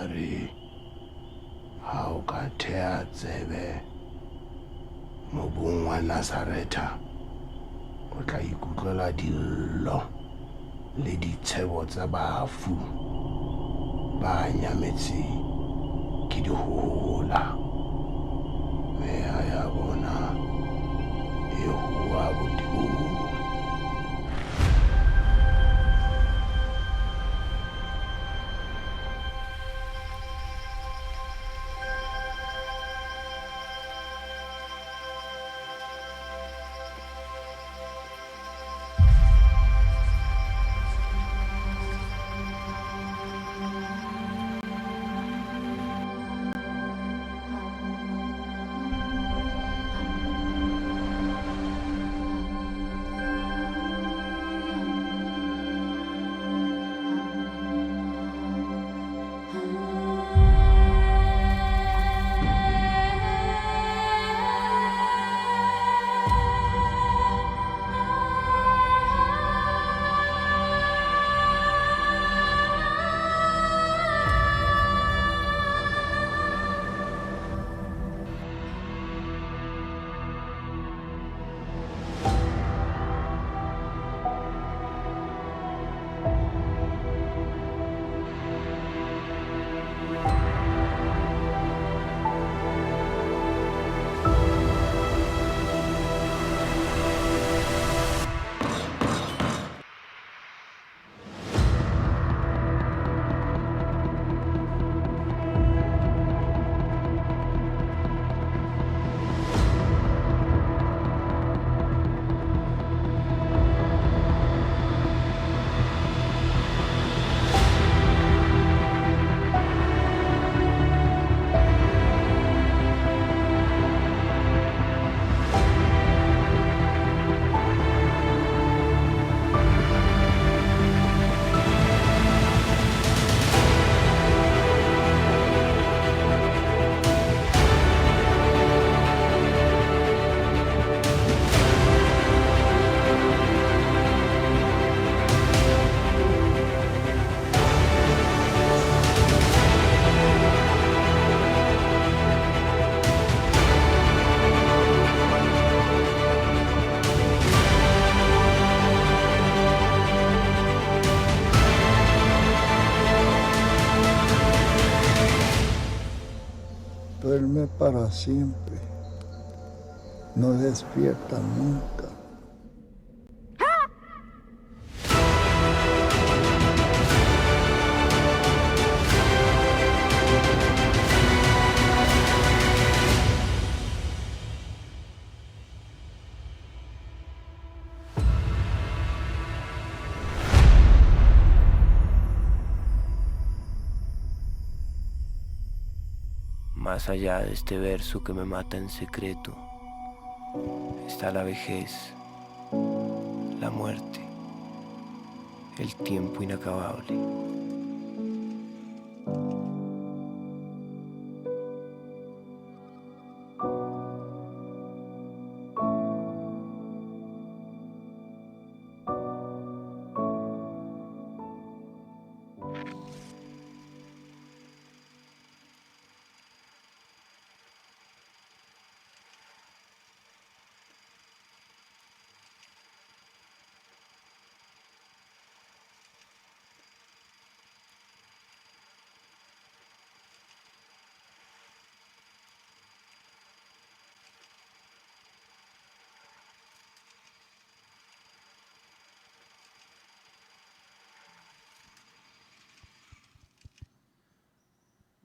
re ha o ka thea tsebe mobung wa Nazareta o tla ikutlwela dillo le ditshebo tsa bafu ba nyametseng ke dihohola. Meya ya bona e hua bodibong. Duerme para siempre, no despierta nunca. Más allá de este verso que me mata en secreto, está la vejez, la muerte, el tiempo inacabable.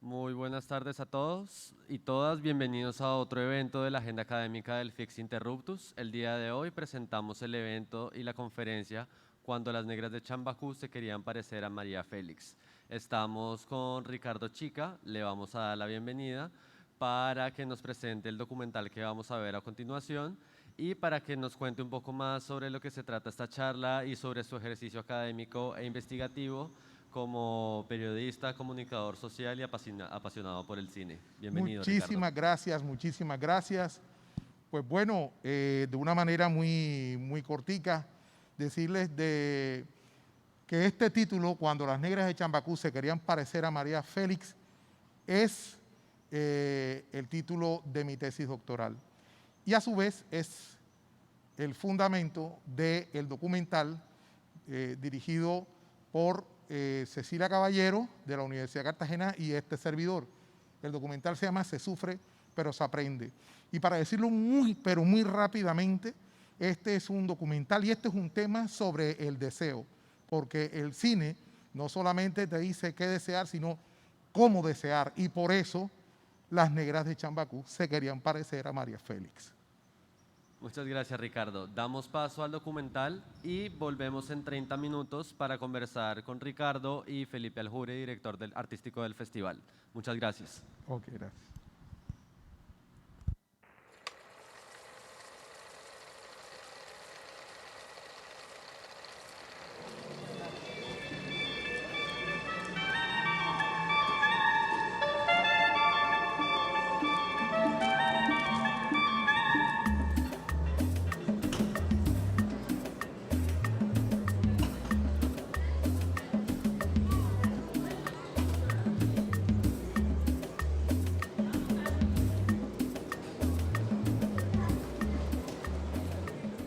Muy buenas tardes a todos y todas, bienvenidos a otro evento de la Agenda Académica del FIX Interruptus. El día de hoy presentamos el evento y la conferencia Cuando las negras de Chambacú se querían parecer a María Félix. Estamos con Ricardo Chica, le vamos a dar la bienvenida para que nos presente el documental que vamos a ver a continuación y para que nos cuente un poco más sobre lo que se trata esta charla y sobre su ejercicio académico e investigativo como periodista, comunicador social y apasionado por el cine. Bienvenido, Muchísimas gracias, muchísimas gracias. Pues bueno, de una manera muy cortica, decirles que este título, Cuando las negras de Chambacú se querían parecer a María Félix, es el título de mi tesis doctoral. Y a su vez es el fundamento del documental dirigido por Cecilia Caballero de la Universidad de Cartagena y este servidor. El documental se llama Se sufre, pero se aprende. Y para decirlo pero muy rápidamente, este es un documental y este es un tema sobre el deseo, porque el cine no solamente te dice qué desear, sino cómo desear. Y por eso las negras de Chambacú se querían parecer a María Félix. Muchas gracias, Ricardo. Damos paso al documental y volvemos en 30 minutos para conversar con Ricardo y Felipe Aljure, director artístico del festival. Muchas gracias. Ok, gracias.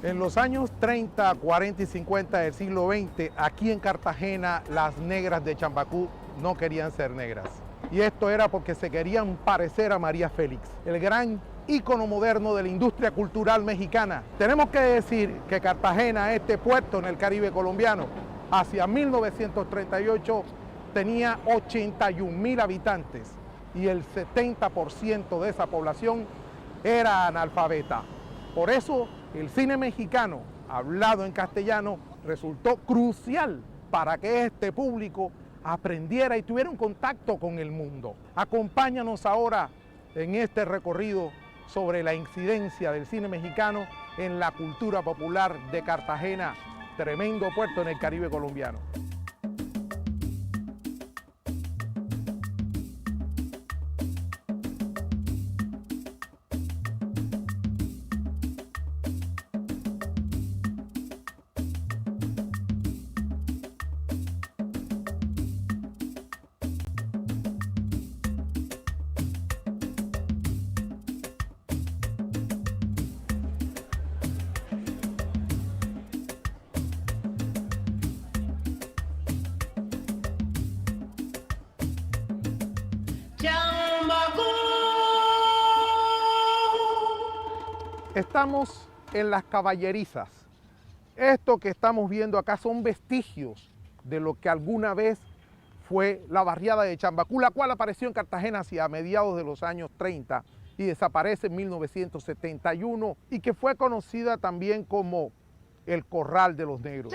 En los años 30, 40 y 50 del siglo XX, aquí en Cartagena, las negras de Chambacú no querían ser negras. Y esto era porque se querían parecer a María Félix, el gran ícono moderno de la industria cultural mexicana. Tenemos que decir que Cartagena, este puerto en el Caribe colombiano, hacia 1938 tenía 81.000 habitantes y el 70% de esa población era analfabeta. Por eso, el cine mexicano, hablado en castellano, resultó crucial para que este público aprendiera y tuviera un contacto con el mundo. Acompáñanos ahora en este recorrido sobre la incidencia del cine mexicano en la cultura popular de Cartagena, tremendo puerto en el Caribe colombiano. Estamos en las caballerizas. Esto que estamos viendo acá son vestigios de lo que alguna vez fue la barriada de Chambacú, la cual apareció en Cartagena hacia mediados de los años 30 y desaparece en 1971 y que fue conocida también como el Corral de los Negros.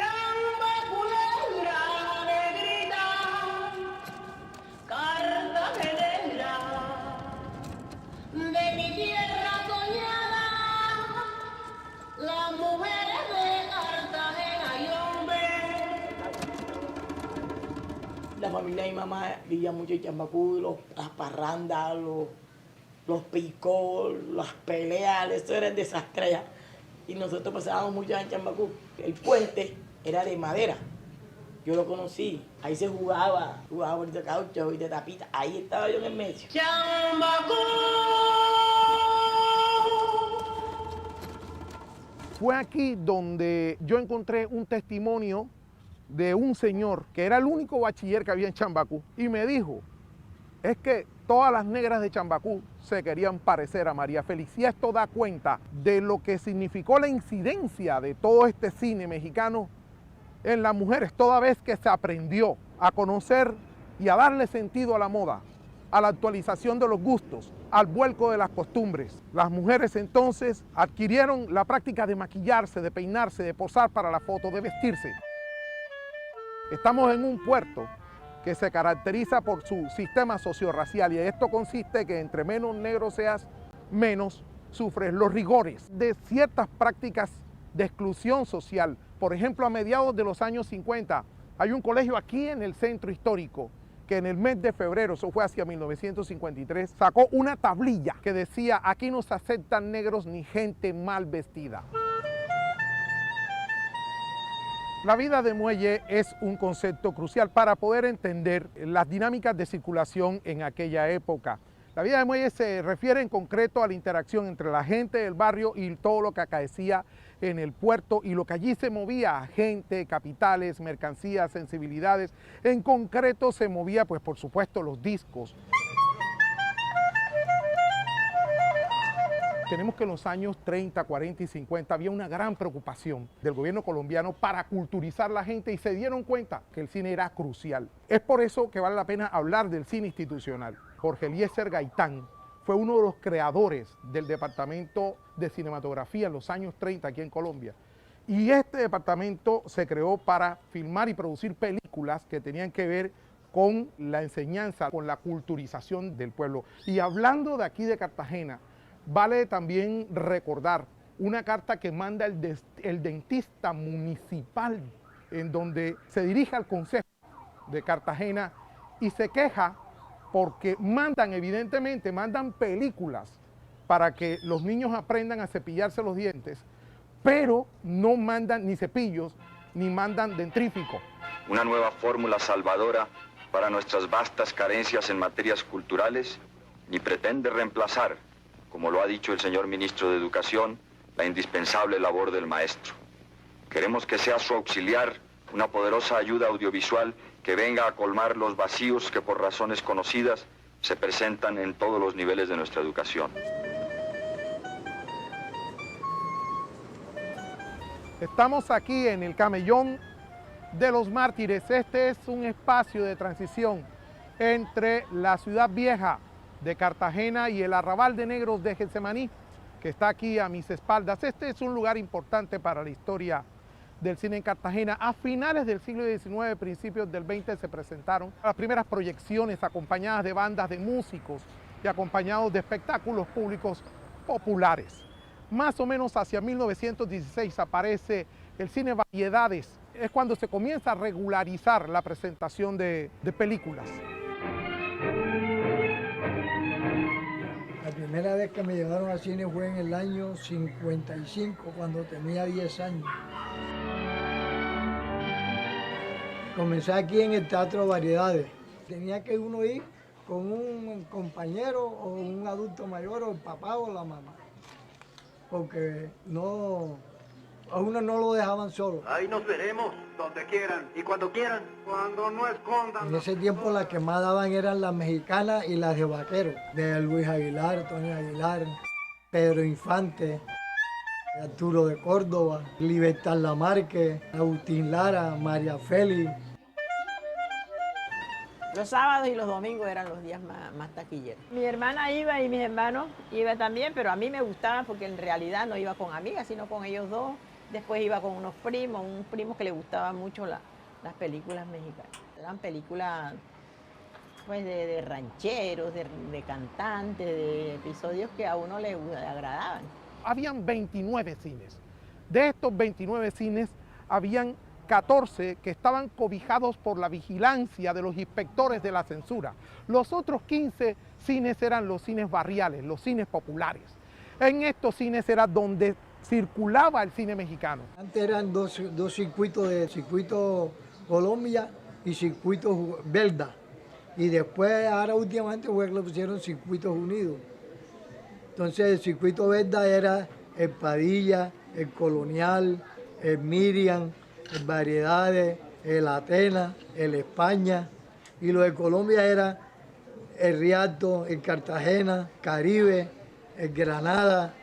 La familia de mi mamá vivía mucho en Chambacú, las parrandas, los picos, las peleas, eso era el desastre allá. Y nosotros pasábamos mucho en Chambacú. El puente era de madera, yo lo conocí, ahí se jugaba bolita de caucho y de tapita, ahí estaba yo en el medio. ¡Chambacú! Fue aquí donde yo encontré un testimonio de un señor que era el único bachiller que había en Chambacú y me dijo, es que todas las negras de Chambacú se querían parecer a María Félix, y esto da cuenta de lo que significó la incidencia de todo este cine mexicano en las mujeres, toda vez que se aprendió a conocer y a darle sentido a la moda, a la actualización de los gustos, al vuelco de las costumbres. Las mujeres entonces adquirieron la práctica de maquillarse, de peinarse, de posar para la foto, de vestirse. Estamos en un puerto que se caracteriza por su sistema sociorracial y esto consiste en que entre menos negro seas, menos sufres los rigores de ciertas prácticas de exclusión social. Por ejemplo, a mediados de los años 50 hay un colegio aquí en el centro histórico que en el mes de febrero, eso fue hacia 1953, sacó una tablilla que decía: aquí no se aceptan negros ni gente mal vestida. La vida de muelle es un concepto crucial para poder entender las dinámicas de circulación en aquella época. La vida de muelle se refiere en concreto a la interacción entre la gente del barrio y todo lo que acaecía en el puerto y lo que allí se movía, gente, capitales, mercancías, sensibilidades. En concreto se movía, pues por supuesto, los discos. Tenemos que en los años 30, 40 y 50 había una gran preocupación del gobierno colombiano para culturizar la gente y se dieron cuenta que el cine era crucial. Es por eso que vale la pena hablar del cine institucional. Jorge Eliezer Gaitán fue uno de los creadores del Departamento de Cinematografía en los años 30 aquí en Colombia. Y este departamento se creó para filmar y producir películas que tenían que ver con la enseñanza, con la culturización del pueblo. Y hablando de aquí de Cartagena, vale también recordar una carta que manda el dentista municipal, en donde se dirige al Consejo de Cartagena y se queja porque evidentemente mandan películas para que los niños aprendan a cepillarse los dientes, pero no mandan ni cepillos ni mandan dentrífico. Una nueva fórmula salvadora para nuestras vastas carencias en materias culturales, ni pretende reemplazar, como lo ha dicho el señor ministro de Educación, la indispensable labor del maestro. Queremos que sea su auxiliar una poderosa ayuda audiovisual que venga a colmar los vacíos que por razones conocidas se presentan en todos los niveles de nuestra educación. Estamos aquí en el Camellón de los Mártires. Este es un espacio de transición entre la ciudad vieja de Cartagena y el arrabal de negros de Getsemaní, que está aquí a mis espaldas. Este es un lugar importante para la historia del cine en Cartagena. A finales del siglo XIX, principios del XX, se presentaron las primeras proyecciones acompañadas de bandas de músicos y acompañados de espectáculos públicos populares. Más o menos hacia 1916 aparece el cine Variedades. Es cuando se comienza a regularizar la presentación de películas. La primera vez que me llevaron al cine fue en el año 55, cuando tenía 10 años. Comencé aquí en el Teatro Variedades. Tenía que uno ir con un compañero o un adulto mayor, o el papá o la mamá, porque a uno no lo dejaban solo. Ahí nos veremos, donde quieran y cuando quieran, cuando no escondan. En ese tiempo las que más daban eran las mexicanas y las de vaqueros, de Luis Aguilar, Tony Aguilar, Pedro Infante, Arturo de Córdoba, Libertad Lamarque, Agustín Lara, María Félix. Los sábados y los domingos eran los días más taquilleros. Mi hermana iba y mis hermanos iban también, pero a mí me gustaba porque en realidad no iba con amigas, sino con ellos dos. Después iba con unos primos, un primo que le gustaban mucho las películas mexicanas. Eran películas pues, de rancheros, de cantantes, de episodios que a uno le agradaban. Habían 29 cines. De estos 29 cines, habían 14 que estaban cobijados por la vigilancia de los inspectores de la censura. Los otros 15 cines eran los cines barriales, los cines populares. En estos cines era donde circulaba el cine mexicano. Antes eran dos circuitos, de circuito Colombia y circuito Belda. Y después, ahora últimamente, fue que lo pusieron circuitos unidos. Entonces el circuito Belda era el Padilla, el Colonial, el Miriam, el Variedades, el Atenas, el España, y lo de Colombia era el Rialto, el Cartagena, Caribe, el Granada,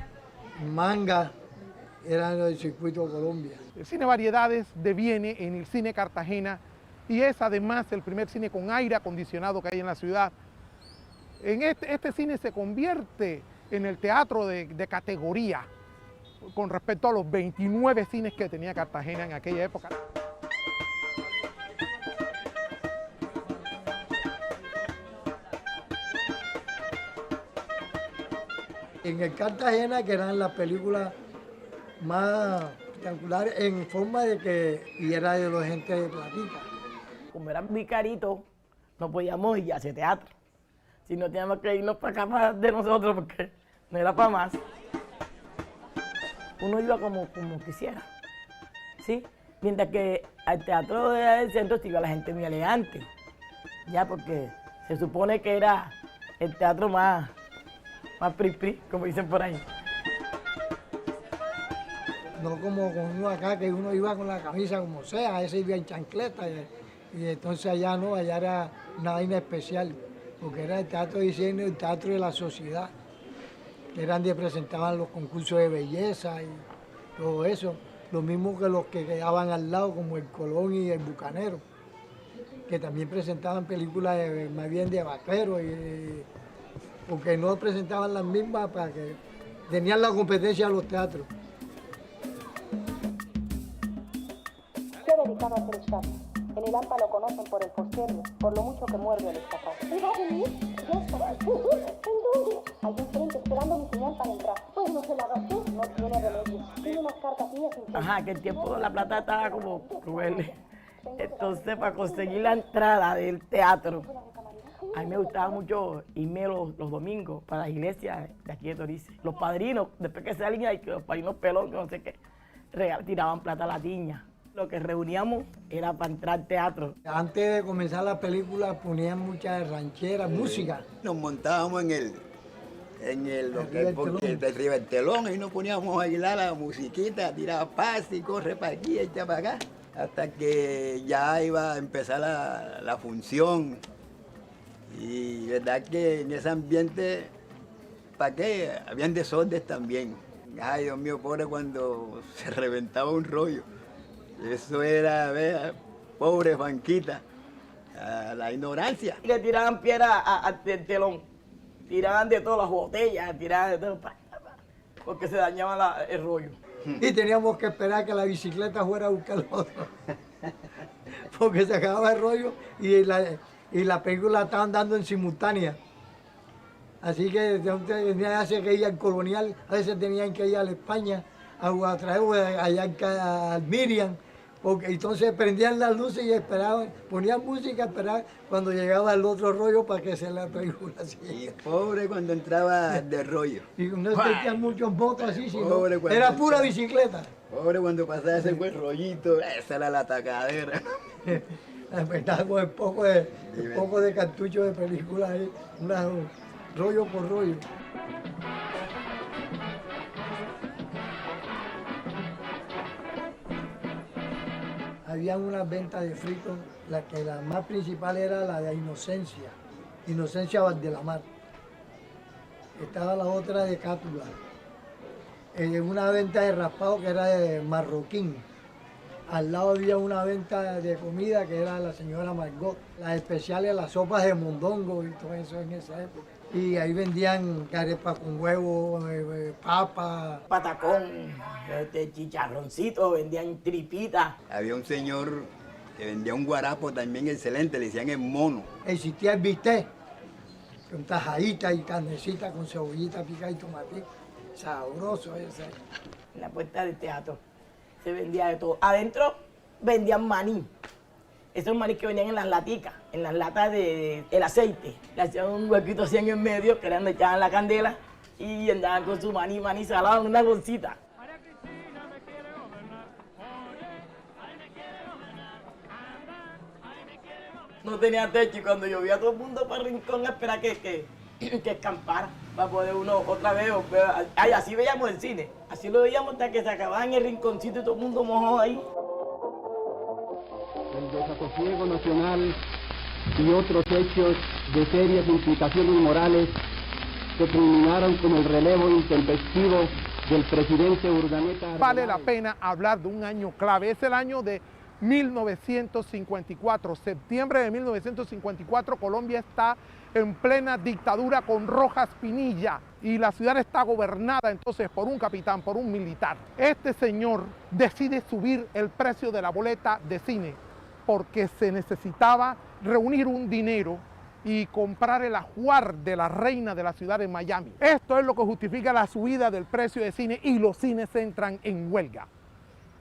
Manga, eran los del circuito Colombia. El cine Variedades deviene en el cine Cartagena y es además el primer cine con aire acondicionado que hay en la ciudad. En este cine se convierte en el teatro de categoría con respecto a los 29 cines que tenía Cartagena en aquella época. En el Cartagena, que eran las películas más espectaculares en forma de que y era de la gente de platica. Como eran muy caritos, no podíamos ir a hacer teatro. Si no teníamos que irnos para acá de nosotros porque no era para más. Uno iba como quisiera, ¿sí? Mientras que al teatro del centro sí iba la gente muy elegante, ya porque se supone que era el teatro más pri, como dicen por ahí. No como con uno acá, que uno iba con la camisa como sea, ese iba en chancleta, y entonces allá no, allá era una vaina especial, porque era el teatro de diseño, el teatro de la sociedad, que eran donde presentaban los concursos de belleza y todo eso, lo mismo que los que quedaban al lado, como el Colón y el Bucanero, que también presentaban películas más bien de vaqueros, porque no presentaban las mismas para que tenían la competencia de los teatros. Se dedicaba a hacer estafas. En el AMPA lo conocen por el posterior, por lo mucho que muerde el estafado. ¿Y va a venir? Ya está. ¿En dónde? Allí enfrente, esperando a mi señal para entrar. Pues no se la gastó, no tiene remedio. Tiene unas cartas mías sin... Ajá, que el tiempo la plata estaba como cruel. Entonces, para conseguir la entrada del teatro, a mí me gustaba mucho irme los domingos para la iglesia de aquí de Torice. Los padrinos, después que salían, los padrinos pelón, que no sé qué, tiraban plata a la tiña. Lo que reuníamos era para entrar al teatro. Antes de comenzar la película ponían muchas rancheras, música. Nos montábamos arriba del telón y nos poníamos a bailar la musiquita, a tirar pases y corre para aquí, echa para acá. Hasta que ya iba a empezar la función. Y verdad que en ese ambiente, ¿para qué? Habían desórdenes también. Ay, Dios mío, pobre cuando se reventaba un rollo. Eso era, vea, pobre Fanquita, la ignorancia. Le tiraban piedra al telón, tiraban de todas las botellas, tiraban de todo, porque se dañaba el rollo. Y teníamos que esperar que la bicicleta fuera a buscar el otro, porque se acababa el rollo y la película la estaban dando en simultánea. Así que tenían que ir al Colonial, a veces tenían que ir a la España, a traer allá al Miriam, porque entonces prendían las luces y esperaban, ponían música, esperaban cuando llegaba el otro rollo para que se la película así. Y pobre cuando entraba de rollo. Y no tenían muchos votos así, sino era era pura bicicleta. Pobre cuando pasaba ese buen rollito, esa era la atacadera. Con el poco de cartucho de película ahí, rollo por rollo. Había unas ventas de fritos, la más principal era la de Inocencia Valdelamar. Estaba la otra de Cátula. Una venta de raspado que era de Marroquín. Al lado había una venta de comida que era la señora Margot. Las especiales, las sopas de mondongo y todo eso en esa época. Y ahí vendían arepas con huevo, papa. Patacón, chicharroncito, vendían tripitas. Había un señor que vendía un guarapo también excelente, le decían el mono. Existía el bistec, con tajadita y carnecita, con cebollita picada y tomate. Sabroso ese. En la puerta del teatro se vendía de todo. Adentro vendían maní. Esos maní que venían en las laticas, en las latas del aceite. Le hacían un huequito así en el medio, que le echaban la candela y andaban con su maní salado en una bolsita. No tenía techo y cuando llovía todo el mundo para el rincón a esperar que escampara para poder uno otra vez. Así veíamos el cine, así lo veíamos hasta que se acababa en el rinconcito y todo el mundo mojado ahí. El desasosiego nacional y otros hechos de serias implicaciones morales que culminaron con el relevo intempestivo del presidente Urdaneta. Vale la pena hablar de un año clave, es el año de 1954, septiembre de 1954, Colombia está en plena dictadura con Rojas Pinilla y la ciudad está gobernada entonces por un capitán, por un militar. Este señor decide subir el precio de la boleta de cine porque se necesitaba reunir un dinero y comprar el ajuar de la reina de la ciudad de Miami. Esto es lo que justifica la subida del precio de cine y los cines entran en huelga.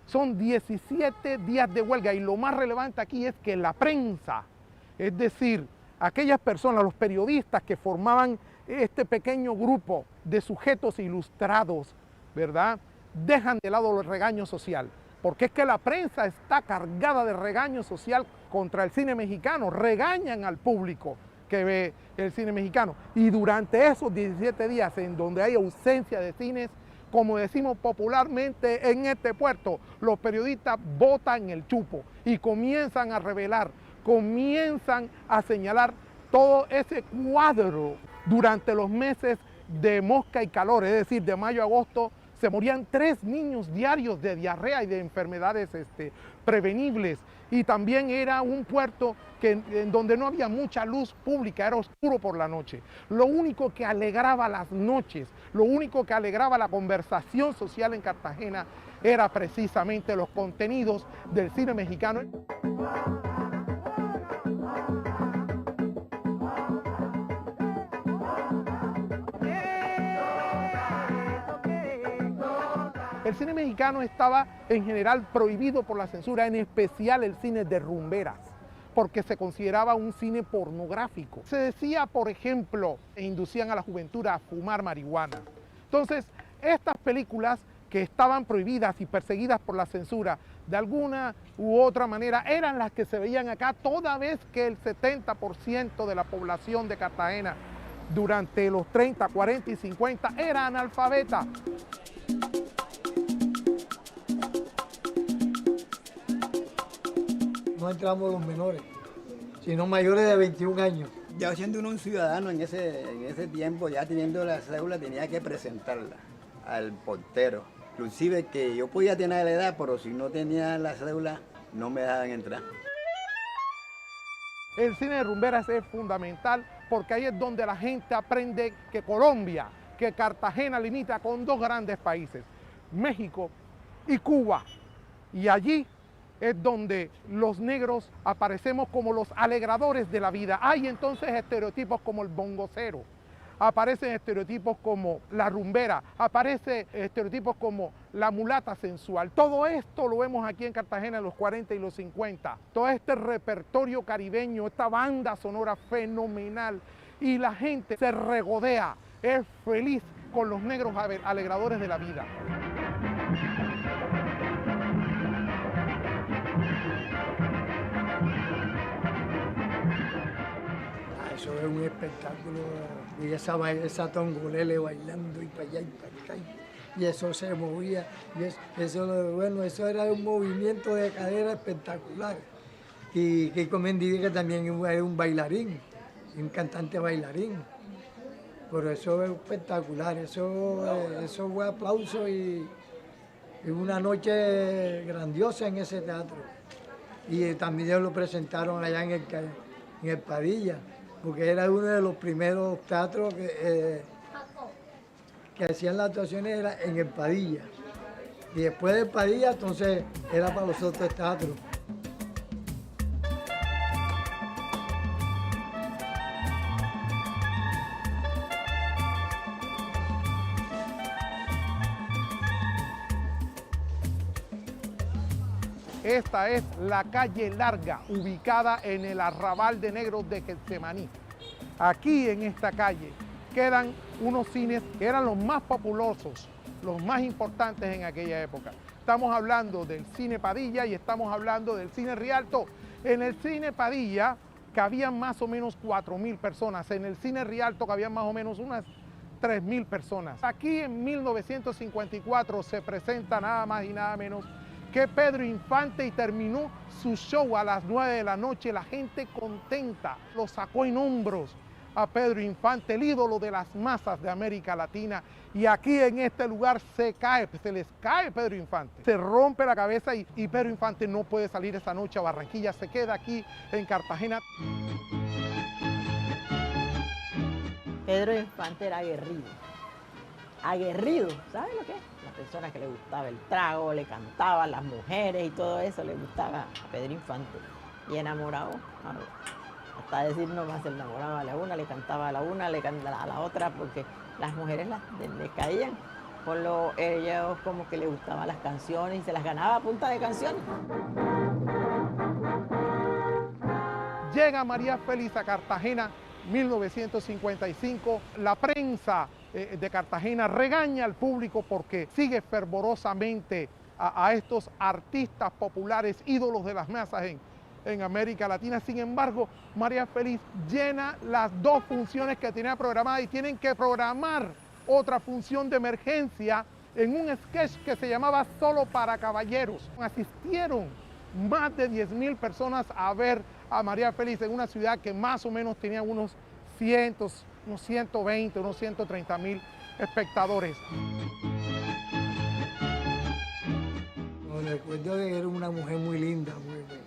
Son 17 días de huelga y lo más relevante aquí es que la prensa, es decir, aquellas personas, los periodistas que formaban este pequeño grupo de sujetos ilustrados, ¿verdad?, dejan de lado el regaño social. porque es que la prensa está cargada de regaño social contra el cine mexicano, regañan al público que ve el cine mexicano. Y durante esos 17 días en donde hay ausencia de cines, como decimos popularmente en este puerto, los periodistas botan el chupo y comienzan a revelar, comienzan a señalar todo ese cuadro. Durante los meses de mosca y calor, es decir, de mayo a agosto, se morían 3 niños diarios de diarrea y de enfermedades prevenibles. Y también era un puerto en donde no había mucha luz pública, era oscuro por la noche. Lo único que alegraba las noches, lo único que alegraba la conversación social en Cartagena era precisamente los contenidos del cine mexicano. El cine mexicano estaba en general prohibido por la censura, en especial el cine de rumberas, porque se consideraba un cine pornográfico. Se decía, por ejemplo, inducían a la juventud a fumar marihuana. Entonces, estas películas que estaban prohibidas y perseguidas por la censura, de alguna u otra manera, eran las que se veían acá, toda vez que el 70% de la población de Cartagena durante los 30, 40 y 50 era analfabeta. No entramos los menores, sino mayores de 21 años. Ya siendo uno un ciudadano en ese tiempo, ya teniendo la cédula, tenía que presentarla al portero. Inclusive que yo podía tener la edad, pero si no tenía la cédula, no me dejaban entrar. El cine de rumberas es fundamental porque ahí es donde la gente aprende que Colombia, que Cartagena limita con 2 grandes países, México y Cuba. Y allí es donde los negros aparecemos como los alegradores de la vida. Hay entonces estereotipos como el bongocero, aparecen estereotipos como la rumbera, aparecen estereotipos como la mulata sensual. Todo esto lo vemos aquí en Cartagena en los 40 y los 50. Todo este repertorio caribeño, esta banda sonora fenomenal, y la gente se regodea, es feliz con los negros alegradores de la vida. Eso es un espectáculo, y esa tongolele bailando y para allá y para acá, y eso se movía, y eso era un movimiento de cadera espectacular. Y Kiko Mendive, que también era un bailarín, un cantante bailarín. Pero eso es espectacular, eso fue aplauso y una noche grandiosa en ese teatro. Y también lo presentaron allá en el Padilla, porque era uno de los primeros teatros que hacían las actuaciones era en el Padilla. Y después del Padilla, entonces, era para los otros teatros. Esta es la calle Larga, ubicada en el arrabal de negros de Getsemaní. Aquí en esta calle quedan unos cines que eran los más populosos, los más importantes en aquella época. Estamos hablando del cine Padilla y estamos hablando del cine Rialto. En el cine Padilla cabían más o menos 4.000 personas, en el cine Rialto cabían más o menos unas 3.000 personas. Aquí en 1954 se presenta nada más y nada menos que Pedro Infante, y terminó su show a las 9 de la noche, la gente contenta, lo sacó en hombros a Pedro Infante, el ídolo de las masas de América Latina, y aquí en este lugar se les cae Pedro Infante, se rompe la cabeza y Pedro Infante no puede salir esa noche a Barranquilla, se queda aquí en Cartagena. Pedro Infante era aguerrido, ¿sabes lo que es? La persona que le gustaba el trago, le cantaban las mujeres y todo eso, le gustaba a Pedro Infante. Y enamorado, hasta decir nomás, el enamoraba a la una, le cantaba a la una, le cantaba a la otra, porque las mujeres le caían. Ellos como que le gustaban las canciones y se las ganaba a punta de canciones. Llega María Félix a Cartagena, 1955, la prensa de Cartagena regaña al público porque sigue fervorosamente a estos artistas populares, ídolos de las masas en América Latina. Sin embargo, María Félix llena las dos funciones que tenía programadas y tienen que programar otra función de emergencia en un sketch que se llamaba Solo para Caballeros. Asistieron más de 10.000 personas a ver a María Félix en una ciudad que más o menos tenía unos 120, unos 130.000 espectadores. Recuerdo que era una mujer muy linda, muy bella.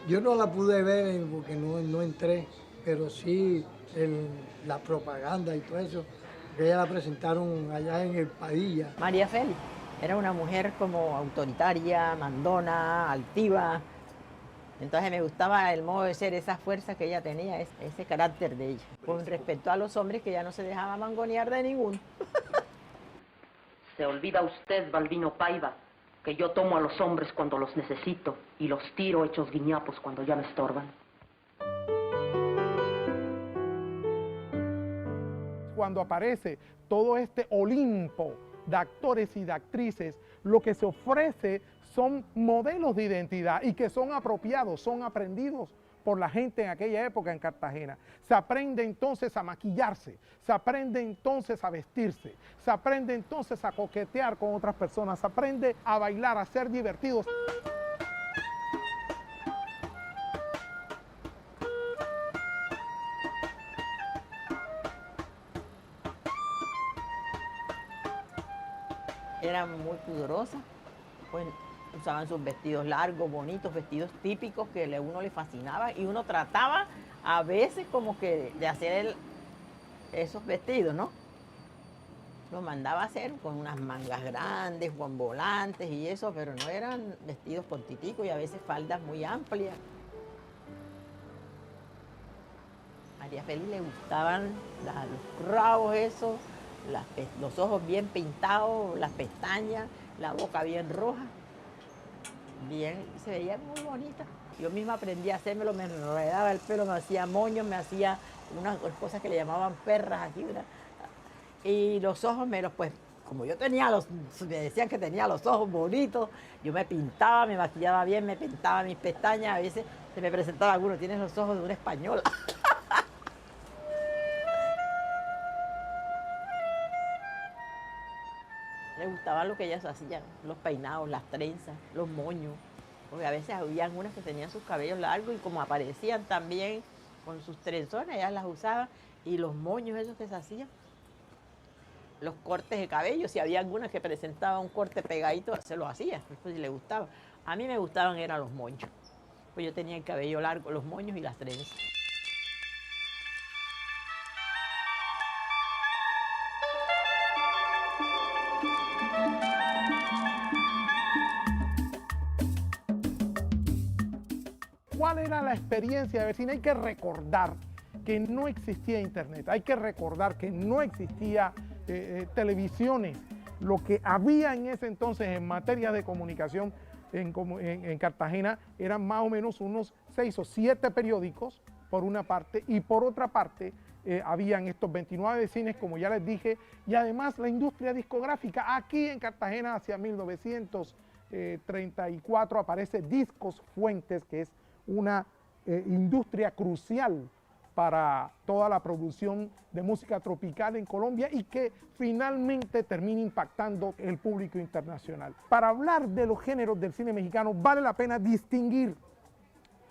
Yo no la pude ver porque no entré, pero sí la propaganda y todo eso, que ella la presentaron allá en el Padilla. María Félix era una mujer como autoritaria, mandona, altiva. Entonces me gustaba el modo de ser, esa fuerza que ella tenía, ese carácter de ella. Con respecto a los hombres, que ya no se dejaba mangonear de ninguno. Se olvida usted, Balbino Paiva, que yo tomo a los hombres cuando los necesito y los tiro hechos guiñapos cuando ya me estorban. Cuando aparece todo este Olimpo de actores y de actrices, lo que se ofrece son modelos de identidad y que son apropiados, son aprendidos por la gente en aquella época en Cartagena. Se aprende entonces a maquillarse, se aprende entonces a vestirse, se aprende entonces a coquetear con otras personas, se aprende a bailar, a ser divertidos. Eran muy pudorosas, pues usaban sus vestidos largos, bonitos, vestidos típicos que a uno le fascinaba y uno trataba a veces como que de hacer esos vestidos, ¿no? Los mandaba a hacer con unas mangas grandes, con volantes y eso, pero no eran vestidos cortiticos y a veces faldas muy amplias. A María Félix le gustaban los rabos esos, los ojos bien pintados, las pestañas, la boca bien roja. Bien, se veía muy bonita. Yo misma aprendí a hacérmelo, me enredaba el pelo, me hacía moños, me hacía unas cosas que le llamaban perras aquí. Y los ojos pues, como yo me decían que tenía los ojos bonitos, yo me pintaba, me maquillaba bien, me pintaba mis pestañas, a veces se me presentaba alguno, tienes los ojos de una española. Le gustaba lo que ellas hacían, los peinados, las trenzas, los moños, porque a veces había unas que tenían sus cabellos largos y como aparecían también con sus trenzones, ellas las usaban, y los moños esos que se hacían, los cortes de cabello, si había algunas que presentaban un corte pegadito, se lo hacía, pues si le gustaba. A mí me gustaban eran los moños, pues yo tenía el cabello largo, los moños y las trenzas. ¿Cuál era la experiencia de ver cine? Hay que recordar que no existía internet, hay que recordar que no existía televisiones. Lo que había en ese entonces en materia de comunicación en Cartagena eran más o menos unos 6 o 7 periódicos, por una parte, y por otra parte habían estos 29 cines, como ya les dije, y además la industria discográfica. Aquí en Cartagena, hacia 1934, aparece Discos Fuentes, que es una industria crucial para toda la producción de música tropical en Colombia y que finalmente termina impactando el público internacional. Para hablar de los géneros del cine mexicano vale la pena distinguir,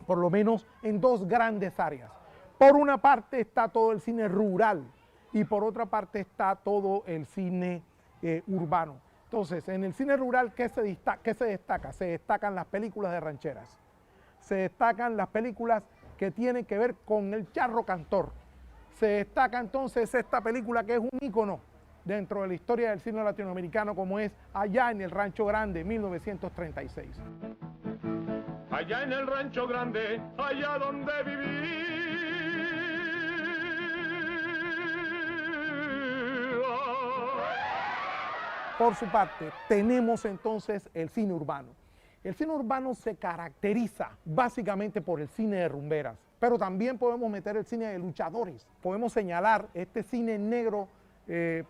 por lo menos en dos grandes áreas. Por una parte está todo el cine rural y por otra parte está todo el cine urbano. Entonces, en el cine rural, ¿qué se destaca? Se destacan las películas de rancheras. Se destacan las películas que tienen que ver con el charro cantor. Se destaca entonces esta película que es un ícono dentro de la historia del cine latinoamericano, como es Allá en el Rancho Grande, 1936. Allá en el Rancho Grande, allá donde viví. Por su parte, tenemos entonces el cine urbano. El cine urbano se caracteriza básicamente por el cine de rumberas, pero también podemos meter el cine de luchadores. Podemos señalar este cine negro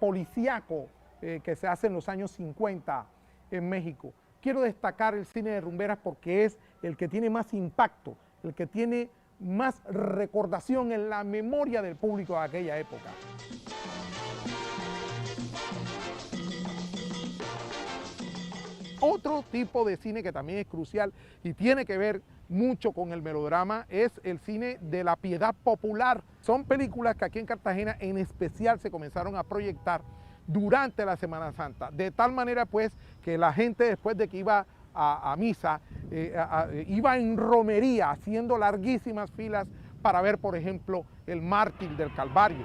policíaco que se hace en los años 50 en México. Quiero destacar el cine de rumberas porque es el que tiene más impacto, el que tiene más recordación en la memoria del público de aquella época. Otro tipo de cine que también es crucial y tiene que ver mucho con el melodrama es el cine de la piedad popular. Son películas que aquí en Cartagena en especial se comenzaron a proyectar durante la Semana Santa, de tal manera pues que la gente después de que iba a misa, iba en romería haciendo larguísimas filas para ver, por ejemplo, el Mártir del Calvario.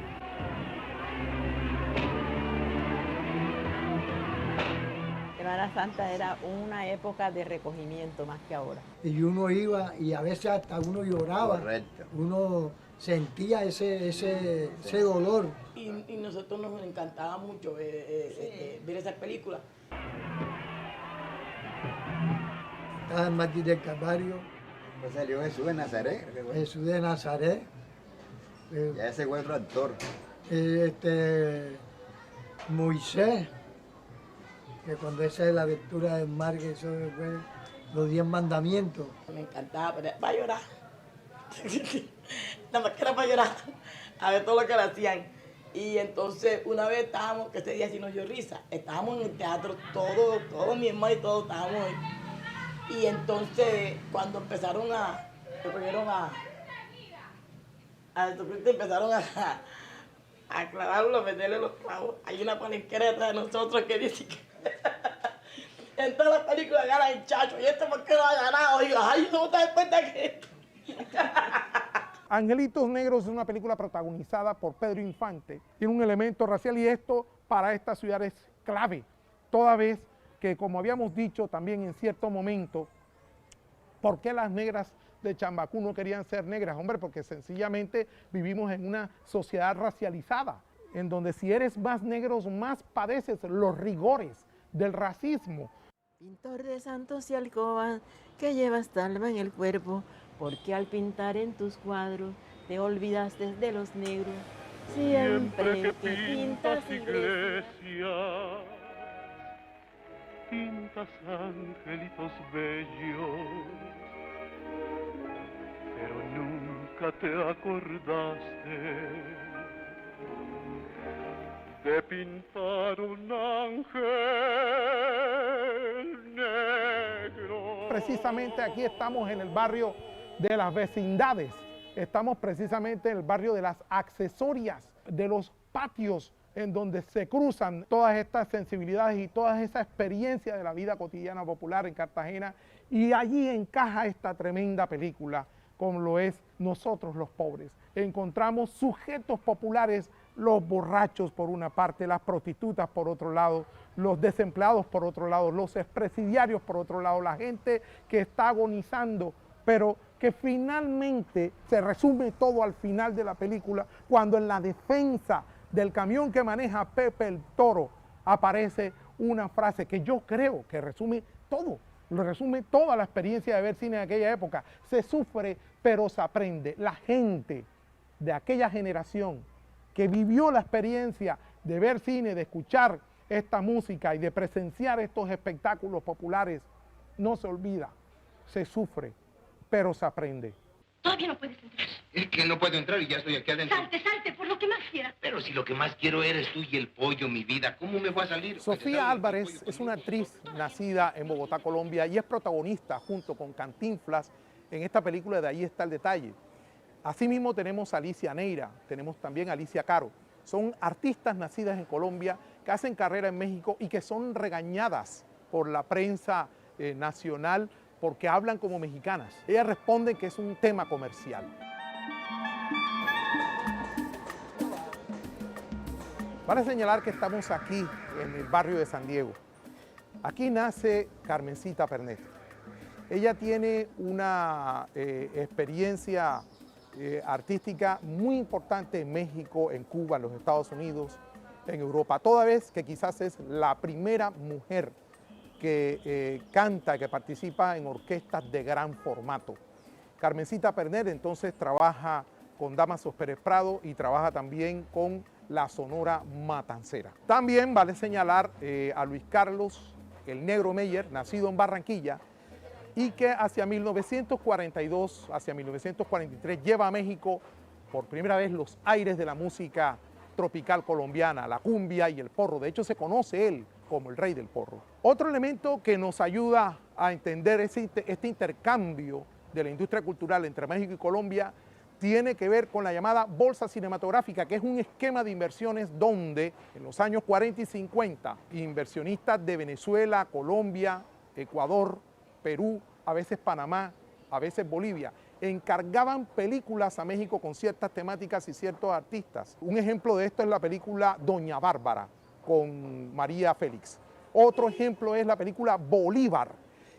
Semana Santa era una época de recogimiento más que ahora. Y uno iba y a veces hasta uno lloraba. Correcto. Uno sentía ese dolor. Y nosotros nos encantaba mucho ver esas películas. Estaba el Mártir del Calvario. Pues salió Jesús de Nazaret. Jesús de Nazaret. Ya ese fue otro actor. Moisés, que cuando esa es la lectura del mar, que eso fue los 10 mandamientos. Me encantaba, pero para llorar. Nada más que era para llorar, a ver todo lo que le hacían. Y entonces una vez estábamos, que ese día sí nos dio risa, estábamos en el teatro, todos mi hermano y todos estábamos ahí. Y entonces cuando empezaron empezaron a clavarlo, a meterle los clavos, hay una palenquera detrás de nosotros que dice que en todas las películas gana el chacho, y por qué no ha ganado, digo, ay, no te das cuenta que... Angelitos Negros es una película protagonizada por Pedro Infante. Tiene un elemento racial y esto para esta ciudad es clave, toda vez que, como habíamos dicho también en cierto momento, ¿por qué las negras de Chambacú no querían ser negras? Hombre, porque sencillamente vivimos en una sociedad racializada, en donde si eres más negro, más padeces los rigores del racismo. Pintor de santos y alcobas, que llevas talma en el cuerpo, porque al pintar en tus cuadros te olvidaste de los negros. Siempre que pintas iglesia, pintas angelitos bellos, pero nunca te acordaste de pintar un ángel negro. Precisamente aquí estamos en el barrio de las vecindades, estamos precisamente en el barrio de las accesorias, de los patios en donde se cruzan todas estas sensibilidades y toda esa experiencia de la vida cotidiana popular en Cartagena, y allí encaja esta tremenda película, como lo es Nosotros los Pobres. Encontramos sujetos populares, los borrachos por una parte, las prostitutas por otro lado, los desempleados por otro lado, los expresidiarios por otro lado, la gente que está agonizando, pero que finalmente se resume todo al final de la película, cuando en la defensa del camión que maneja Pepe el Toro aparece una frase que yo creo que resume todo, lo resume toda la experiencia de ver cine de aquella época. Se sufre, pero se aprende. La gente de aquella generación que vivió la experiencia de ver cine, de escuchar esta música y de presenciar estos espectáculos populares, no se olvida, se sufre, pero se aprende. Todavía no puedes entrar. Es que no puedo entrar y ya estoy aquí adentro. Salte, por lo que más quieras. Pero si lo que más quiero eres tú y el pollo, mi vida, ¿cómo me va a salir? Sofía Álvarez es una actriz nacida en Bogotá, Colombia, y es protagonista junto con Cantinflas en esta película de Ahí está el detalle. Asimismo tenemos a Alicia Neira, tenemos también a Alicia Caro. Son artistas nacidas en Colombia que hacen carrera en México y que son regañadas por la prensa nacional porque hablan como mexicanas. Ellas responden que es un tema comercial. Vale señalar que estamos aquí en el barrio de San Diego. Aquí nace Carmencita Pernet. Ella tiene una experiencia artística muy importante en México, en Cuba, en los Estados Unidos, en Europa, toda vez que quizás es la primera mujer que canta, que participa en orquestas de gran formato. Carmencita Pernet entonces trabaja con Damaso Pérez Prado y trabaja también con la Sonora Matancera. También vale señalar a Luis Carlos el Negro Meyer, nacido en Barranquilla, y que hacia 1942, hacia 1943, lleva a México por primera vez los aires de la música tropical colombiana, la cumbia y el porro. De hecho, se conoce él como el rey del porro. Otro elemento que nos ayuda a entender este intercambio de la industria cultural entre México y Colombia tiene que ver con la llamada bolsa cinematográfica, que es un esquema de inversiones donde en los años 40 y 50 inversionistas de Venezuela, Colombia, Ecuador, Perú, a veces Panamá, a veces Bolivia, encargaban películas a México con ciertas temáticas y ciertos artistas. Un ejemplo de esto es la película Doña Bárbara con María Félix. Otro ejemplo es la película Bolívar.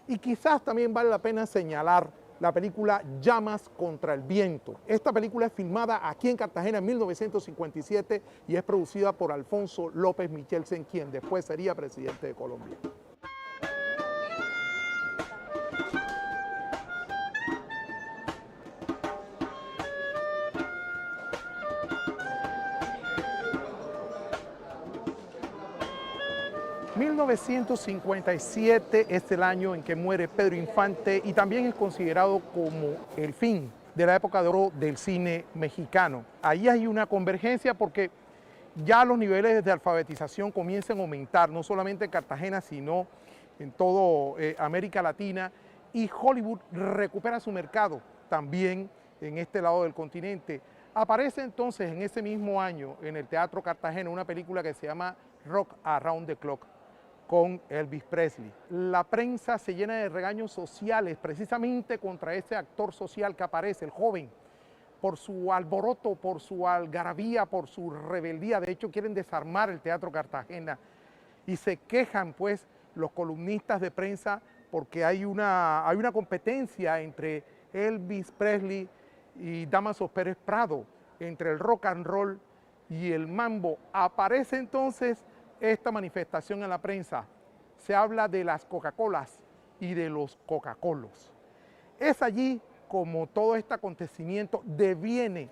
Y quizás también vale la pena señalar la película Llamas contra el viento. Esta película es filmada aquí en Cartagena en 1957 y es producida por Alfonso López Michelsen, quien después sería presidente de Colombia. ...1957 es el año en que muere Pedro Infante y también es considerado como el fin de la época de oro del cine mexicano. Ahí hay una convergencia porque ya los niveles de alfabetización comienzan a aumentar, no solamente en Cartagena, sino en toda América Latina, y Hollywood recupera su mercado también en este lado del continente. Aparece entonces en ese mismo año en el Teatro Cartagena una película que se llama Rock Around the Clock, con Elvis Presley. La prensa se llena de regaños sociales precisamente contra ese actor social que aparece, el joven, por su alboroto, por su algarabía, por su rebeldía. De hecho, quieren desarmar el Teatro Cartagena y se quejan pues los columnistas de prensa porque hay una competencia entre Elvis Presley y Dámaso Pérez Prado, entre el rock and roll y el mambo. Aparece entonces esta manifestación en la prensa. Se habla de las Coca-Colas y de los Coca-Colos. Es allí como todo este acontecimiento deviene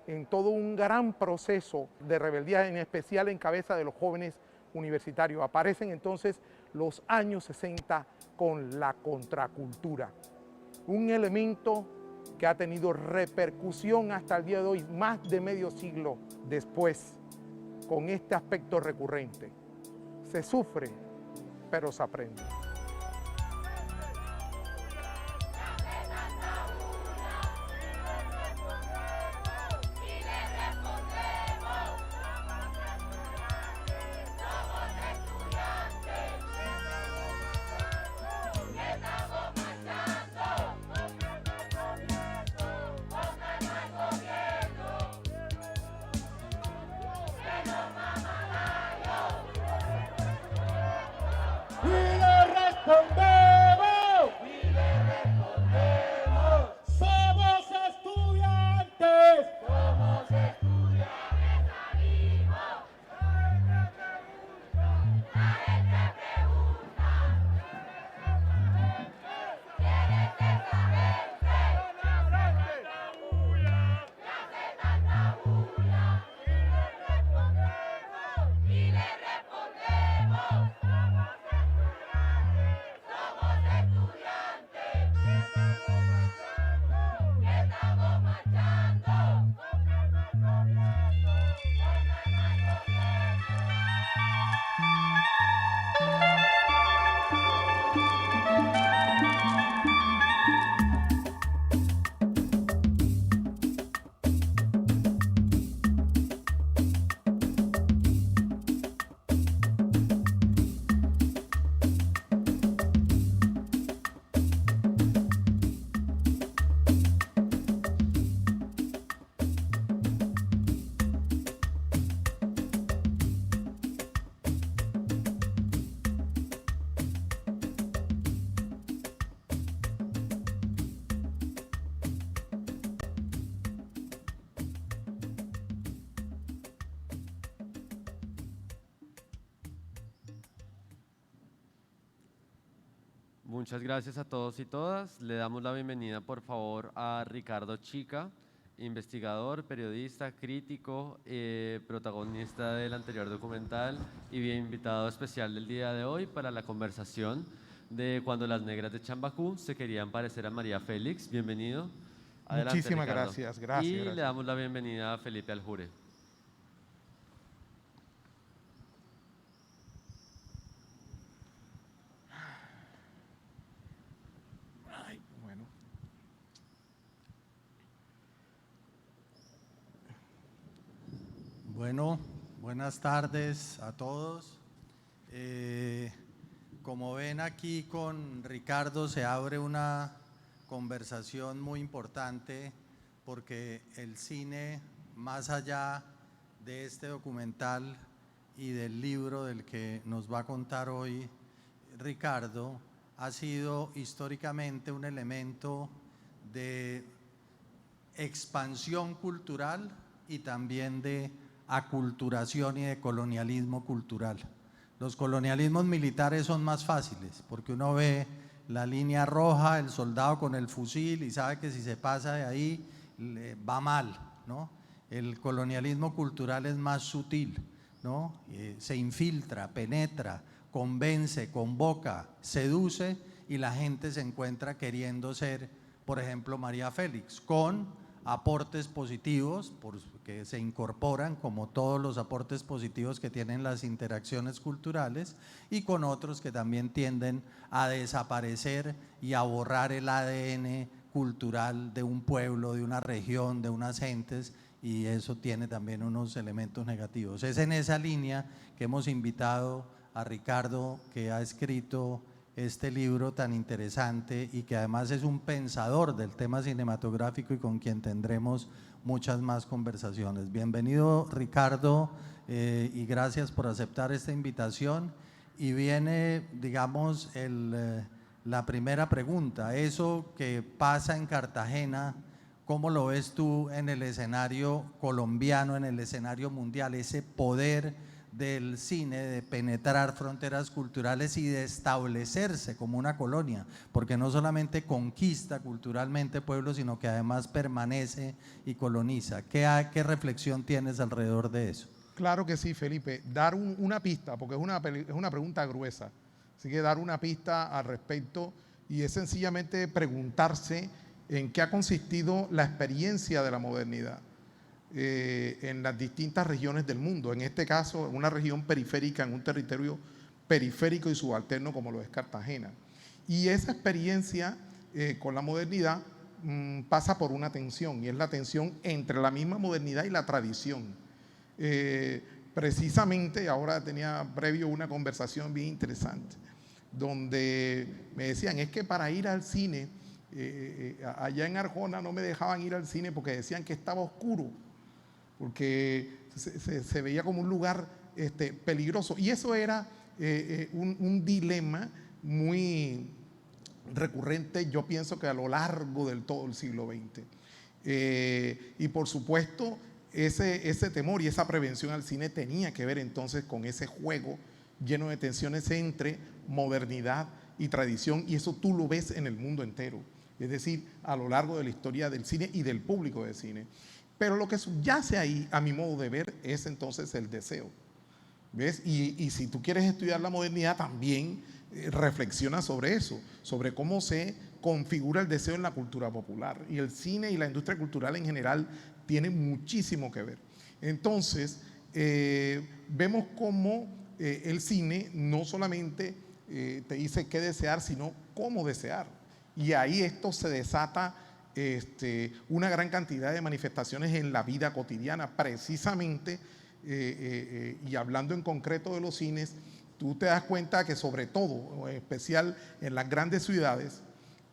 en todo un gran proceso de rebeldía, en especial en cabeza de los jóvenes universitarios. Aparecen entonces los años 60 con la contracultura, un elemento que ha tenido repercusión hasta el día de hoy, más de medio siglo después, con este aspecto recurrente. Se sufre, pero se aprende. Muchas gracias a todos y todas. Le damos la bienvenida, por favor, a Ricardo Chica, investigador, periodista, crítico, protagonista del anterior documental y bien invitado especial del día de hoy para la conversación de cuando las negras de Chambacú se querían parecer a María Félix. Bienvenido. Adelante, Muchísimas Ricardo. gracias. Y gracias. le damos la bienvenida a Felipe Aljure. Bueno. Bueno, buenas tardes a todos. Como ven aquí con Ricardo se abre una conversación muy importante porque el cine, más allá de este documental y del libro del que nos va a contar hoy Ricardo, ha sido históricamente un elemento de expansión cultural y también de aculturación y de colonialismo cultural. Los colonialismos militares son más fáciles porque uno ve la línea roja, el soldado con el fusil y sabe que si se pasa de ahí va mal, ¿no? El colonialismo cultural es más sutil, ¿no? Se infiltra, penetra, convence, convoca, seduce y la gente se encuentra queriendo ser, por ejemplo, María Félix, con aportes positivos que se incorporan como todos los aportes positivos que tienen las interacciones culturales y con otros que también tienden a desaparecer y a borrar el ADN cultural de un pueblo, de una región, de unas gentes, y eso tiene también unos elementos negativos. Es en esa línea que hemos invitado a Ricardo, que ha escrito este libro tan interesante y que además es un pensador del tema cinematográfico y con quien tendremos muchas más conversaciones. Bienvenido, Ricardo, y gracias por aceptar esta invitación. Y viene, digamos, la primera pregunta. Eso que pasa en Cartagena, ¿cómo lo ves tú en el escenario colombiano, en el escenario mundial? Ese poder del cine de penetrar fronteras culturales y de establecerse como una colonia, porque no solamente conquista culturalmente pueblos, sino que además permanece y coloniza. ¿Qué reflexión tienes alrededor de eso? Claro que sí, Felipe. Dar una pista, porque es una pregunta gruesa, así que dar una pista al respecto y es sencillamente preguntarse en qué ha consistido la experiencia de la modernidad en las distintas regiones del mundo, en este caso en una región periférica, en un territorio periférico y subalterno como lo es Cartagena. Y esa experiencia con la modernidad pasa por una tensión, y es la tensión entre la misma modernidad y la tradición. Precisamente ahora tenía previo una conversación bien interesante, donde me decían, es que para ir al cine, allá en Arjona no me dejaban ir al cine porque decían que estaba oscuro, porque se veía como un lugar peligroso. Y eso era un dilema muy recurrente, yo pienso que a lo largo del todo el siglo XX. Y por supuesto, ese temor y esa prevención al cine tenía que ver entonces con ese juego lleno de tensiones entre modernidad y tradición, y eso tú lo ves en el mundo entero, es decir, a lo largo de la historia del cine y del público de cine. Pero lo que subyace ahí, a mi modo de ver, es entonces el deseo. ¿Ves? Y si tú quieres estudiar la modernidad, también reflexiona sobre eso, sobre cómo se configura el deseo en la cultura popular. Y el cine y la industria cultural en general tienen muchísimo que ver. Entonces, vemos cómo el cine no solamente te dice qué desear, sino cómo desear. Y ahí esto se desata una gran cantidad de manifestaciones en la vida cotidiana, precisamente, y hablando en concreto de los cines, tú te das cuenta que sobre todo, en especial en las grandes ciudades,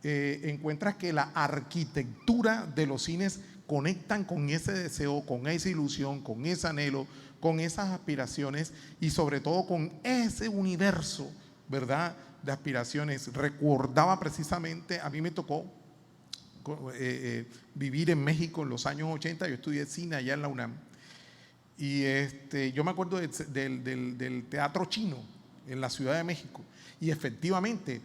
encuentras que la arquitectura de los cines conectan con ese deseo, con esa ilusión, con ese anhelo, con esas aspiraciones y sobre todo con ese universo, ¿verdad?, de aspiraciones. Recordaba precisamente, a mí me tocó vivir en México en los años 80, yo estudié cine allá en la UNAM, y yo me acuerdo del teatro chino, en la Ciudad de México. Y efectivamente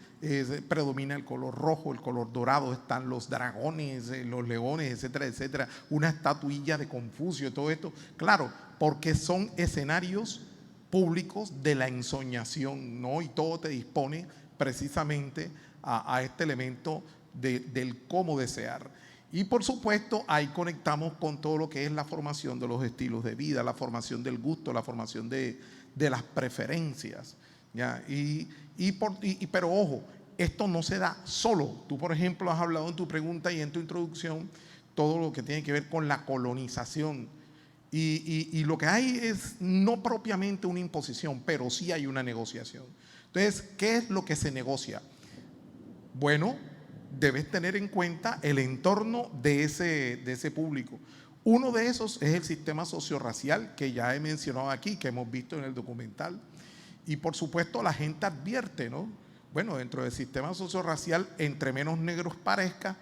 predomina el color rojo, el color dorado, están los dragones, los leones, etcétera, etcétera, una estatuilla de Confucio, todo esto, claro, porque son escenarios públicos de la ensoñación, ¿no? Y todo te dispone precisamente a este elemento del cómo desear. Y por supuesto ahí conectamos con todo lo que es la formación de los estilos de vida, la formación del gusto, la formación de las preferencias, ¿ya? Pero ojo, esto no se da solo. Tú, por ejemplo, has hablado en tu pregunta y en tu introducción todo lo que tiene que ver con la colonización. Y lo que hay es no propiamente una imposición, pero sí hay una negociación. Entonces, ¿qué es lo que se negocia? Bueno, debes tener en cuenta el entorno de ese público. Uno de esos es el sistema sociorracial que ya he mencionado aquí, que hemos visto en el documental. Y por supuesto la gente advierte, ¿no? Bueno, dentro del sistema sociorracial, entre menos negros parezca,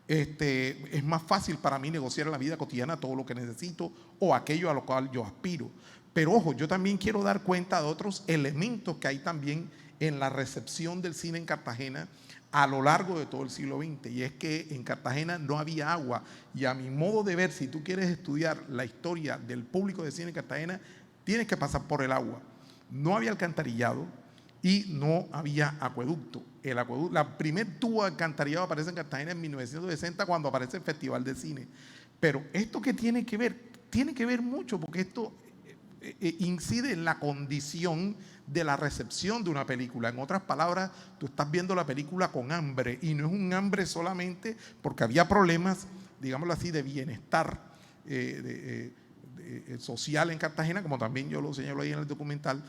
es más fácil para mí negociar en la vida cotidiana todo lo que necesito o aquello a lo cual yo aspiro. Pero ojo, yo también quiero dar cuenta de otros elementos que hay también en la recepción del cine en Cartagena a lo largo de todo el siglo XX, y es que en Cartagena no había agua, y a mi modo de ver, si tú quieres estudiar la historia del público de cine en Cartagena, tienes que pasar por el agua. No había alcantarillado y no había acueducto. El primer tubo de alcantarillado aparece en Cartagena en 1960 cuando aparece el Festival de Cine. Pero esto que tiene que ver mucho, porque esto incide en la condición de la recepción de una película. En otras palabras, tú estás viendo la película con hambre, y no es un hambre solamente porque había problemas, digámoslo así, de bienestar social en Cartagena, como también yo lo señalo ahí en el documental,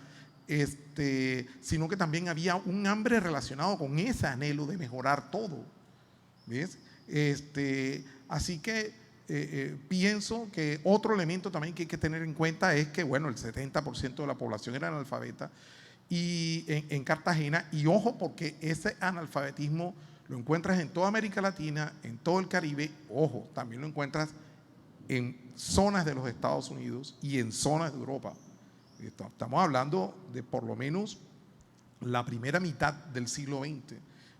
sino que también había un hambre relacionado con ese anhelo de mejorar todo, ¿ves? Así que pienso que otro elemento también que hay que tener en cuenta es que, bueno, el 70% de la población era analfabeta y en Cartagena, y ojo, porque ese analfabetismo lo encuentras en toda América Latina, en todo el Caribe, ojo, también lo encuentras en zonas de los Estados Unidos y en zonas de Europa. Estamos hablando de por lo menos la primera mitad del siglo XX,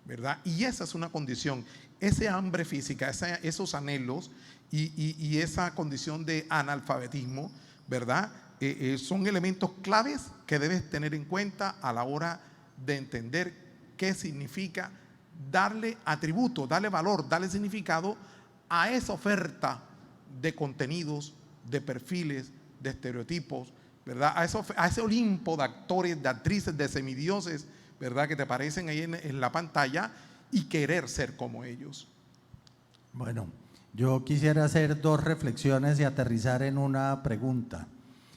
¿verdad? Y esa es una condición, ese hambre física, esos anhelos y esa condición de analfabetismo, ¿verdad? Son elementos claves que debes tener en cuenta a la hora de entender qué significa darle atributo, darle valor, darle significado a esa oferta de contenidos, de perfiles, de estereotipos, ¿verdad? A ese Olimpo de actores, de actrices, de semidioses, ¿verdad? Que te aparecen ahí en la pantalla, y querer ser como ellos. Bueno, yo quisiera hacer dos reflexiones y aterrizar en una pregunta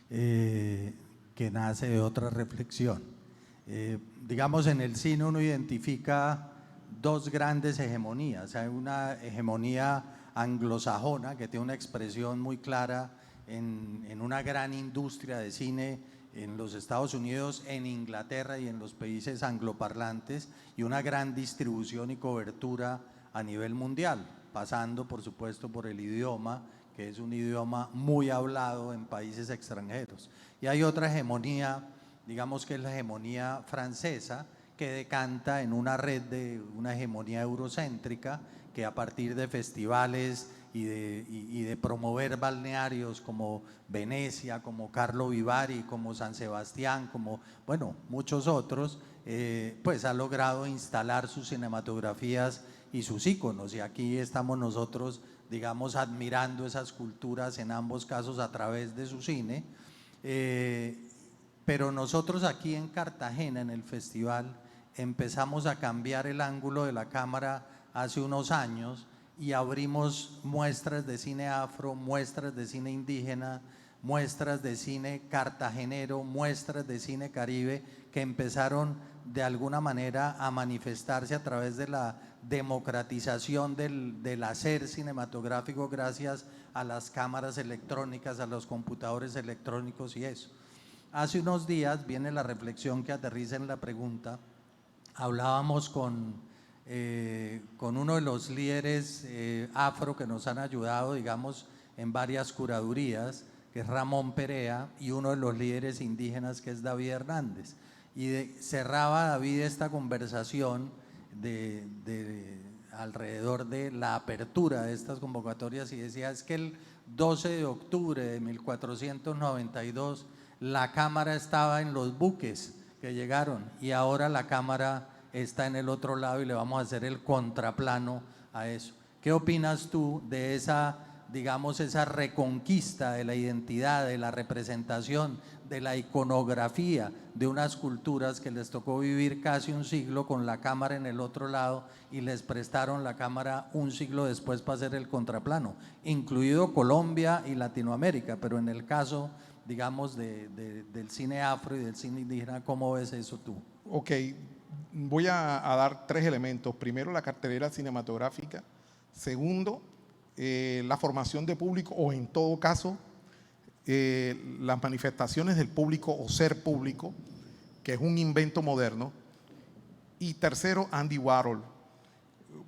que nace de otra reflexión. Digamos, en el cine uno identifica dos grandes hegemonías. Hay una hegemonía anglosajona que tiene una expresión muy clara en una gran industria de cine en los Estados Unidos, en Inglaterra y en los países angloparlantes, y una gran distribución y cobertura a nivel mundial, pasando por supuesto por el idioma, que es un idioma muy hablado en países extranjeros. Y hay otra hegemonía, digamos que es la hegemonía francesa, que decanta en una red de una hegemonía eurocéntrica, que a partir de festivales y de promover balnearios como Venecia, como Carlo Vivari, como San Sebastián, como, bueno, muchos otros, pues ha logrado instalar sus cinematografías y sus íconos, y aquí estamos nosotros, digamos, admirando esas culturas en ambos casos a través de su cine. Pero nosotros aquí en Cartagena, en el festival, empezamos a cambiar el ángulo de la cámara hace unos años y abrimos muestras de cine afro, muestras de cine indígena, muestras de cine cartagenero, muestras de cine caribe, que empezaron de alguna manera a manifestarse a través de la democratización del hacer cinematográfico gracias a las cámaras electrónicas, a los computadores electrónicos y eso. Hace unos días viene la reflexión que aterriza en la pregunta. Hablábamos con uno de los líderes afro que nos han ayudado, digamos, en varias curadurías, que es Ramón Perea, y uno de los líderes indígenas, que es David Hernández. Y cerraba David esta conversación alrededor de la apertura de estas convocatorias y decía, es que el 12 de octubre de 1492 la cámara estaba en los buques que llegaron y ahora la cámara está en el otro lado y le vamos a hacer el contraplano a eso. ¿Qué opinas tú de esa, digamos, esa reconquista de la identidad, de la representación, de la iconografía de unas culturas que les tocó vivir casi un siglo con la cámara en el otro lado y les prestaron la cámara un siglo después para hacer el contraplano, incluido Colombia y Latinoamérica, pero en el caso, digamos, del cine afro y del cine indígena, ¿cómo ves eso tú? Ok, voy a dar 3 elementos. Primero, la cartelera cinematográfica. Segundo, la formación de público o en todo caso, las manifestaciones del público o ser público, que es un invento moderno. Y tercero, Andy Warhol,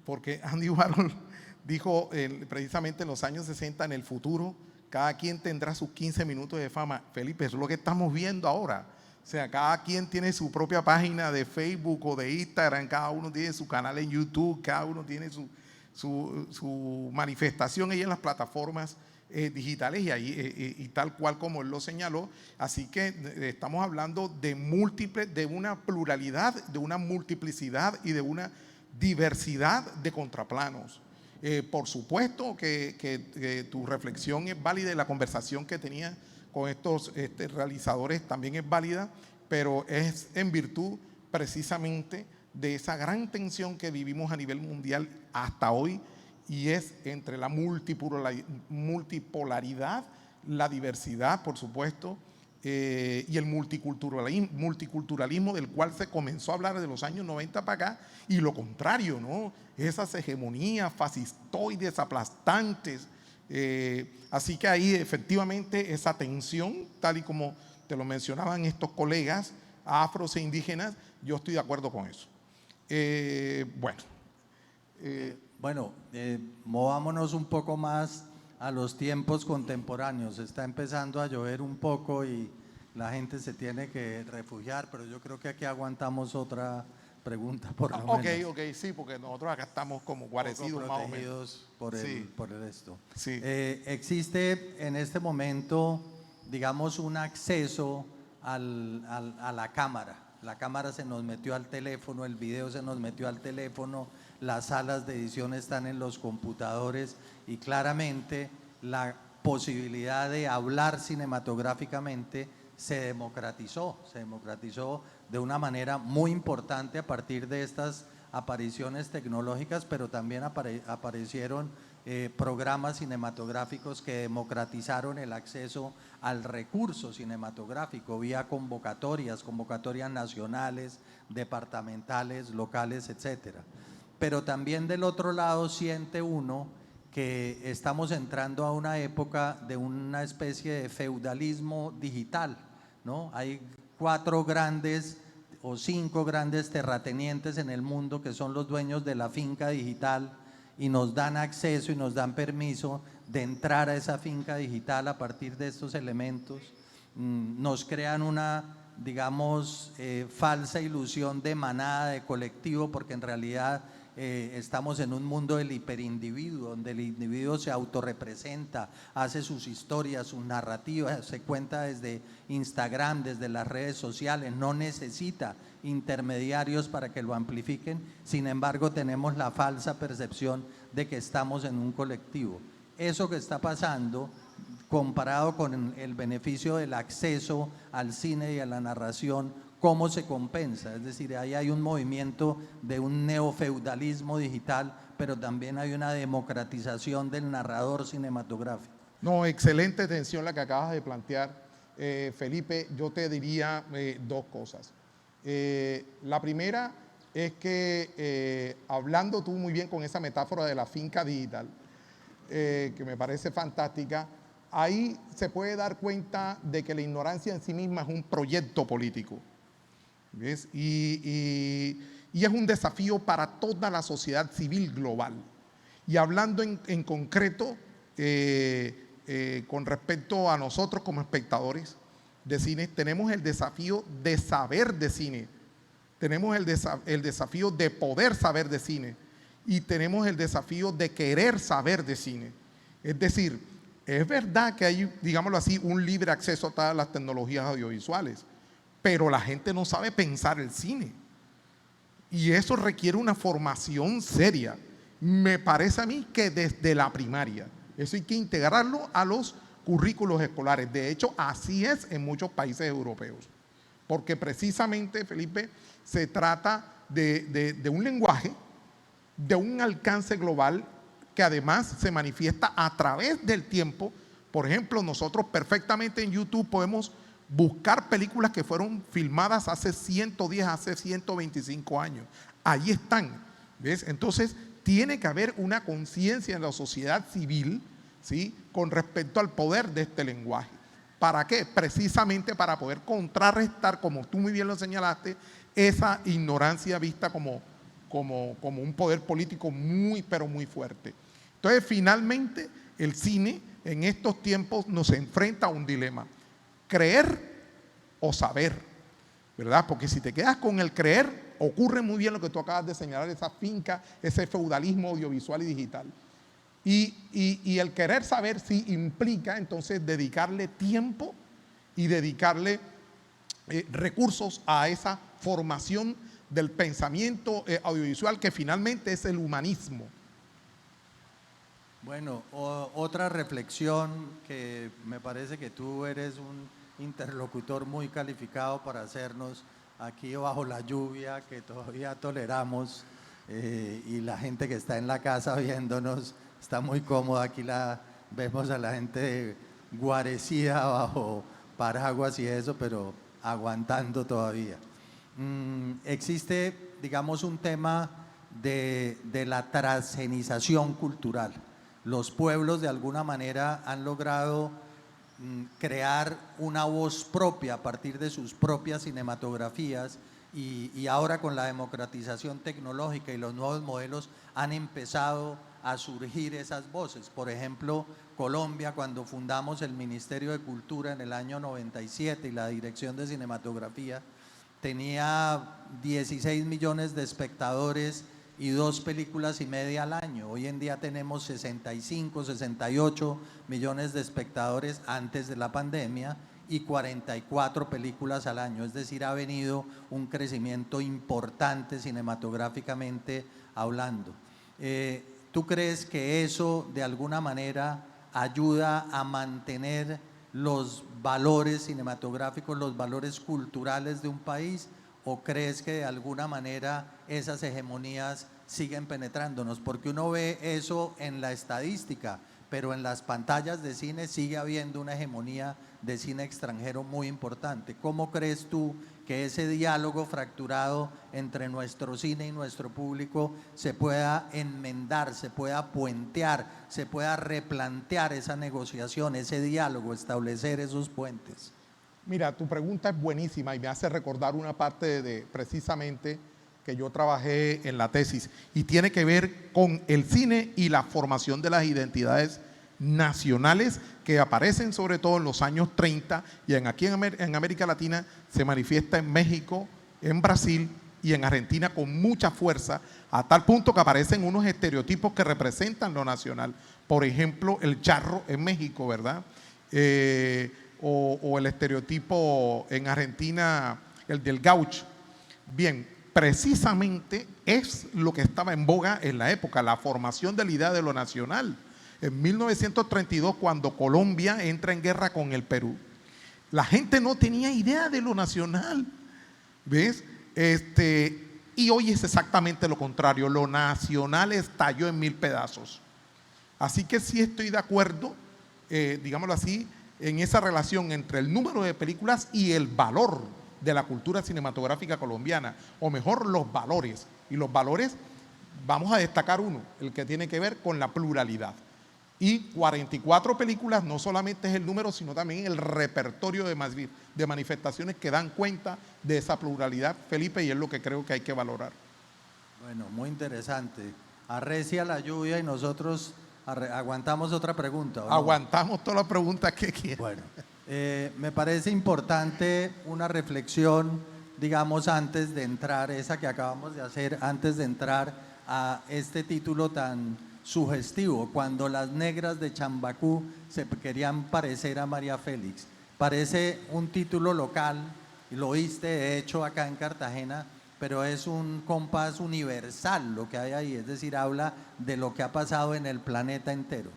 porque Andy Warhol dijo precisamente en los años 60, en el futuro, cada quien tendrá sus 15 minutos de fama. Felipe, eso es lo que estamos viendo ahora. O sea, cada quien tiene su propia página de Facebook o de Instagram, cada uno tiene su canal en YouTube, cada uno tiene su manifestación ahí en las plataformas digitales y tal cual como él lo señaló. Así que estamos hablando de múltiples, de una pluralidad, de una multiplicidad y de una diversidad de contraplanos. Por supuesto que tu reflexión es válida y la conversación que tenía con estos realizadores también es válida, pero es en virtud precisamente de esa gran tensión que vivimos a nivel mundial hasta hoy, y es entre la multipolaridad, la diversidad, por supuesto, y el multiculturalismo del cual se comenzó a hablar de los años 90 para acá, y lo contrario, ¿no? Esas hegemonías fascistoides, aplastantes. Así que ahí efectivamente esa tensión, tal y como te lo mencionaban estos colegas afros e indígenas, yo estoy de acuerdo con eso. Movámonos un poco más a los tiempos contemporáneos. Está empezando a llover un poco y la gente se tiene que refugiar, pero yo creo que aquí aguantamos otra pregunta por lo menos. Ok, sí, porque nosotros acá estamos como guarecidos más o menos. Por el esto. Sí. Existe en este momento, digamos, un acceso a la cámara. La cámara se nos metió al teléfono, el video se nos metió al teléfono, las salas de edición están en los computadores y claramente la posibilidad de hablar cinematográficamente se democratizó de una manera muy importante a partir de estas apariciones tecnológicas, pero también aparecieron programas cinematográficos que democratizaron el acceso al recurso cinematográfico vía convocatorias nacionales, departamentales, locales, etcétera. Pero también del otro lado siente uno que estamos entrando a una época de una especie de feudalismo digital, ¿no? Hay 4 grandes o 5 grandes terratenientes en el mundo que son los dueños de la finca digital y nos dan acceso y nos dan permiso de entrar a esa finca digital a partir de estos elementos. Nos crean una, digamos, falsa ilusión de manada, de colectivo, porque en realidad estamos en un mundo del hiperindividuo, donde el individuo se autorrepresenta, hace sus historias, sus narrativas, se cuenta desde Instagram, desde las redes sociales, no necesita intermediarios para que lo amplifiquen. Sin embargo, tenemos la falsa percepción de que estamos en un colectivo. Eso que está pasando, comparado con el beneficio del acceso al cine y a la narración, ¿cómo se compensa? Es decir, ahí hay un movimiento de un neofeudalismo digital, pero también hay una democratización del narrador cinematográfico. No, excelente tensión la que acabas de plantear, Felipe. Yo te diría 2 cosas. La primera es que, hablando tú muy bien con esa metáfora de la finca digital, que me parece fantástica, ahí se puede dar cuenta de que la ignorancia en sí misma es un proyecto político. ¿Ves? Y es un desafío para toda la sociedad civil global. Y hablando en concreto con respecto a nosotros como espectadores, de cine, tenemos el desafío de saber de cine, tenemos el desafío de poder saber de cine y tenemos el desafío de querer saber de cine. Es decir, es verdad que hay, digámoslo así, un libre acceso a todas las tecnologías audiovisuales, pero la gente no sabe pensar el cine. Y eso requiere una formación seria. Me parece a mí que desde la primaria. Eso hay que integrarlo a los currículos escolares. De hecho, así es en muchos países europeos. Porque precisamente, Felipe, se trata de un lenguaje, de un alcance global que además se manifiesta a través del tiempo. Por ejemplo, nosotros perfectamente en YouTube podemos buscar películas que fueron filmadas hace 110, hace 125 años. Ahí están, ¿ves? Entonces, tiene que haber una conciencia en la sociedad civil, ¿sí?, con respecto al poder de este lenguaje. ¿Para qué? Precisamente para poder contrarrestar, como tú muy bien lo señalaste, esa ignorancia vista como un poder político muy, pero muy fuerte. Entonces, finalmente, el cine en estos tiempos nos enfrenta a un dilema: creer o saber, ¿verdad? Porque si te quedas con el creer, ocurre muy bien lo que tú acabas de señalar, esa finca, ese feudalismo audiovisual y digital. Y el querer saber sí implica entonces dedicarle tiempo y dedicarle recursos a esa formación del pensamiento audiovisual, que finalmente es el humanismo. Bueno, otra reflexión que me parece que tú eres un interlocutor muy calificado para hacernos aquí bajo la lluvia que todavía toleramos, y la gente que está en la casa viéndonos está muy cómoda. Aquí vemos a la gente guarecida bajo paraguas y eso, pero aguantando todavía. Existe, digamos, un tema de la transgenización cultural. Los pueblos de alguna manera han logrado crear una voz propia a partir de sus propias cinematografías, y ahora con la democratización tecnológica y los nuevos modelos han empezado a surgir esas voces. Por ejemplo, Colombia, cuando fundamos el Ministerio de Cultura en el año 97 y la Dirección de Cinematografía, tenía 16 millones de espectadores y 2,5 películas al año. Hoy en día tenemos 65, 68 millones de espectadores antes de la pandemia y 44 películas al año. Es decir, ha venido un crecimiento importante cinematográficamente hablando. ¿Tú crees que eso de alguna manera ayuda a mantener los valores cinematográficos, los valores culturales de un país? ¿O crees que de alguna manera esas hegemonías siguen penetrándonos? Porque uno ve eso en la estadística, pero en las pantallas de cine sigue habiendo una hegemonía de cine extranjero muy importante. ¿Cómo crees tú que ese diálogo fracturado entre nuestro cine y nuestro público se pueda enmendar, se pueda puentear, se pueda replantear esa negociación, ese diálogo, establecer esos puentes? Mira, tu pregunta es buenísima y me hace recordar una parte de precisamente que yo trabajé en la tesis, y tiene que ver con el cine y la formación de las identidades nacionales que aparecen sobre todo en los años 30 y aquí en América Latina se manifiesta en México, en Brasil y en Argentina con mucha fuerza, a tal punto que aparecen unos estereotipos que representan lo nacional. Por ejemplo, el charro en México, ¿verdad? O el estereotipo en Argentina, el del gaucho. Bien, precisamente es lo que estaba en boga en la época, la formación de la idea de lo nacional. En 1932, cuando Colombia entra en guerra con el Perú, la gente no tenía idea de lo nacional, ¿ves? Y hoy es exactamente lo contrario, lo nacional estalló en 1000 pedazos. Así que sí estoy de acuerdo, digámoslo así, en esa relación entre el número de películas y el valor de la cultura cinematográfica colombiana, o mejor, los valores. Y los valores, vamos a destacar uno, el que tiene que ver con la pluralidad. Y 44 películas no solamente es el número, sino también el repertorio de manifestaciones que dan cuenta de esa pluralidad, Felipe, y es lo que creo que hay que valorar. Bueno, muy interesante. Arrecia la lluvia y nosotros aguantamos otra pregunta, ¿o no? Aguantamos todas las preguntas que quieran. Bueno, Me parece importante una reflexión, digamos, antes de entrar, esa que acabamos de hacer, antes de entrar a este título tan sugestivo, cuando las negras de Chambacú se querían parecer a María Félix. Parece un título local, y lo oíste de hecho acá en Cartagena, pero es un compás universal lo que hay ahí, es decir, habla de lo que ha pasado en el planeta entero.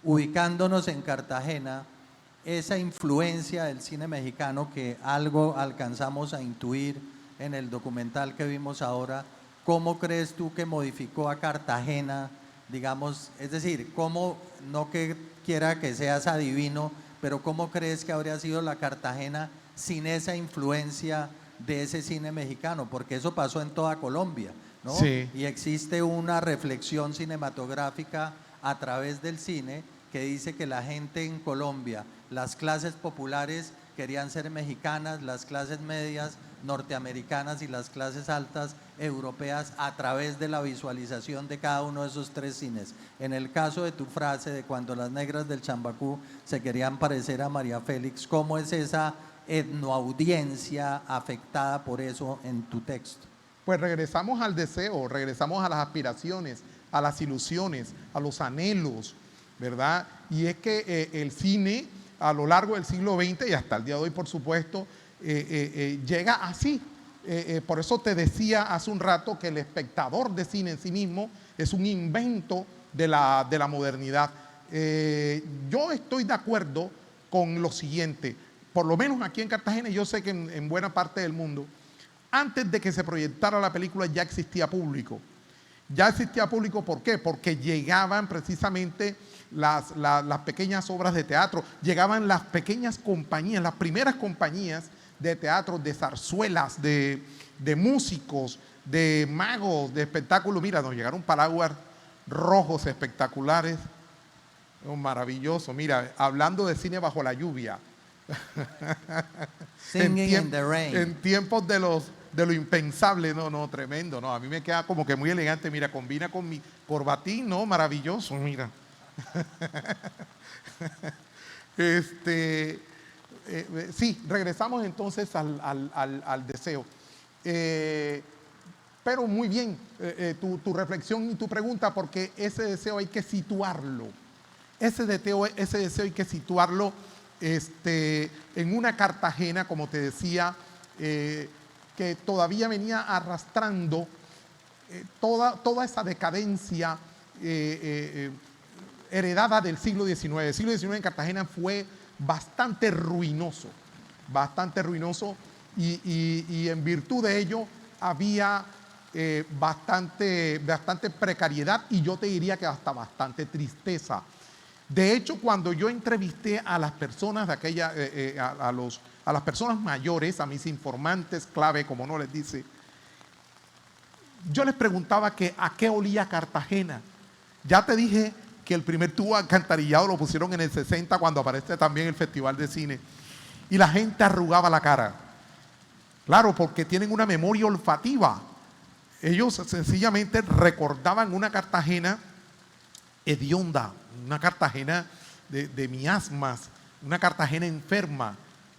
Ubicándonos en Cartagena, esa influencia del cine mexicano que algo alcanzamos a intuir en el documental que vimos ahora, ¿cómo crees tú que modificó a Cartagena? Digamos, es decir, ¿cómo, no que quiera que seas adivino, pero cómo crees que habría sido la Cartagena sin esa influencia de ese cine mexicano? Porque eso pasó en toda Colombia, ¿no? Sí. Y existe una reflexión cinematográfica a través del cine que dice que la gente en Colombia, las clases populares querían ser mexicanas, las clases medias norteamericanas y las clases altas europeas a través de la visualización de cada uno de esos tres cines. En el caso de tu frase de cuando las negras del Chambacú se querían parecer a María Félix, ¿cómo es esa etnoaudiencia afectada por eso en tu texto? Pues regresamos al deseo, regresamos a las aspiraciones, a las ilusiones, a los anhelos, ¿verdad? Y es que el cine a lo largo del siglo XX y hasta el día de hoy, por supuesto, llega así. Por eso te decía hace un rato que el espectador de cine en sí mismo es un invento de la modernidad. Yo estoy de acuerdo con lo siguiente, por lo menos aquí en Cartagena, yo sé que en buena parte del mundo, antes de que se proyectara la película ya existía público. Ya existía público, ¿por qué? Porque llegaban precisamente las pequeñas obras de teatro, llegaban las pequeñas compañías, las primeras compañías de teatro, de zarzuelas, de músicos, de magos, de espectáculos. Mira, nos llegaron paraguas rojos espectaculares, maravilloso. Mira, hablando de cine bajo la lluvia. Singing in the rain. En tiempos de lo impensable, no, tremendo, no, a mí me queda como que muy elegante, mira, combina con mi corbatín, no, maravilloso, mira. Sí, regresamos entonces al deseo. Pero muy bien tu reflexión y tu pregunta, porque ese deseo hay que situarlo. Ese deseo hay que situarlo en una Cartagena, como te decía, que todavía venía arrastrando toda esa decadencia heredada del siglo XIX. El siglo XIX en Cartagena fue bastante ruinoso y en virtud de ello había bastante precariedad y yo te diría que hasta bastante tristeza. De hecho, cuando yo entrevisté a las personas de aquella, a las personas mayores, a mis informantes clave, como uno les dice, yo les preguntaba que a qué olía Cartagena. Ya te dije que el primer tubo alcantarillado lo pusieron en el 60 cuando aparece también el Festival de Cine. Y la gente arrugaba la cara. Claro, porque tienen una memoria olfativa. Ellos sencillamente recordaban una Cartagena hedionda, una Cartagena de miasmas, una Cartagena enferma,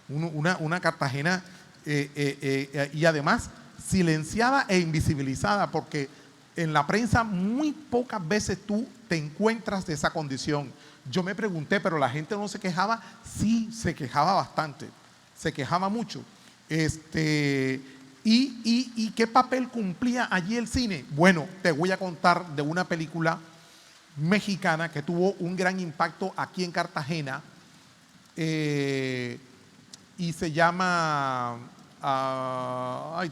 una Cartagena y además silenciada e invisibilizada, porque en la prensa muy pocas veces tú te encuentras de esa condición. Yo me pregunté, pero la gente no se quejaba. Sí, se quejaba bastante, se quejaba mucho. ¿Y qué papel cumplía allí el cine? Bueno, te voy a contar de una película mexicana que tuvo un gran impacto aquí en Cartagena y se llama,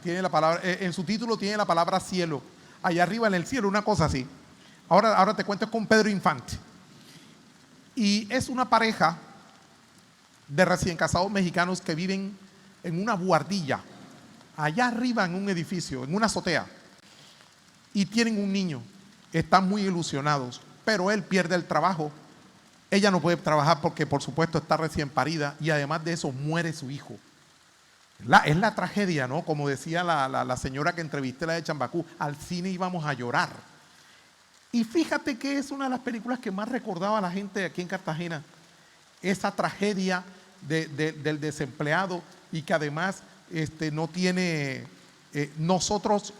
tiene la palabra, en su título tiene la palabra cielo, allá arriba en el cielo, una cosa así. Ahora te cuento, es con Pedro Infante. Y es una pareja de recién casados mexicanos que viven en una buhardilla, allá arriba en un edificio, en una azotea, y tienen un niño. Están muy ilusionados, pero él pierde el trabajo. Ella no puede trabajar porque, por supuesto, está recién parida y además de eso muere su hijo. Es la tragedia, ¿no? Como decía la señora que entrevisté, la de Chambacú, al cine íbamos a llorar. Y fíjate que es una de las películas que más recordaba a la gente de aquí en Cartagena. Esa tragedia del desempleado y que además no tiene están nosotros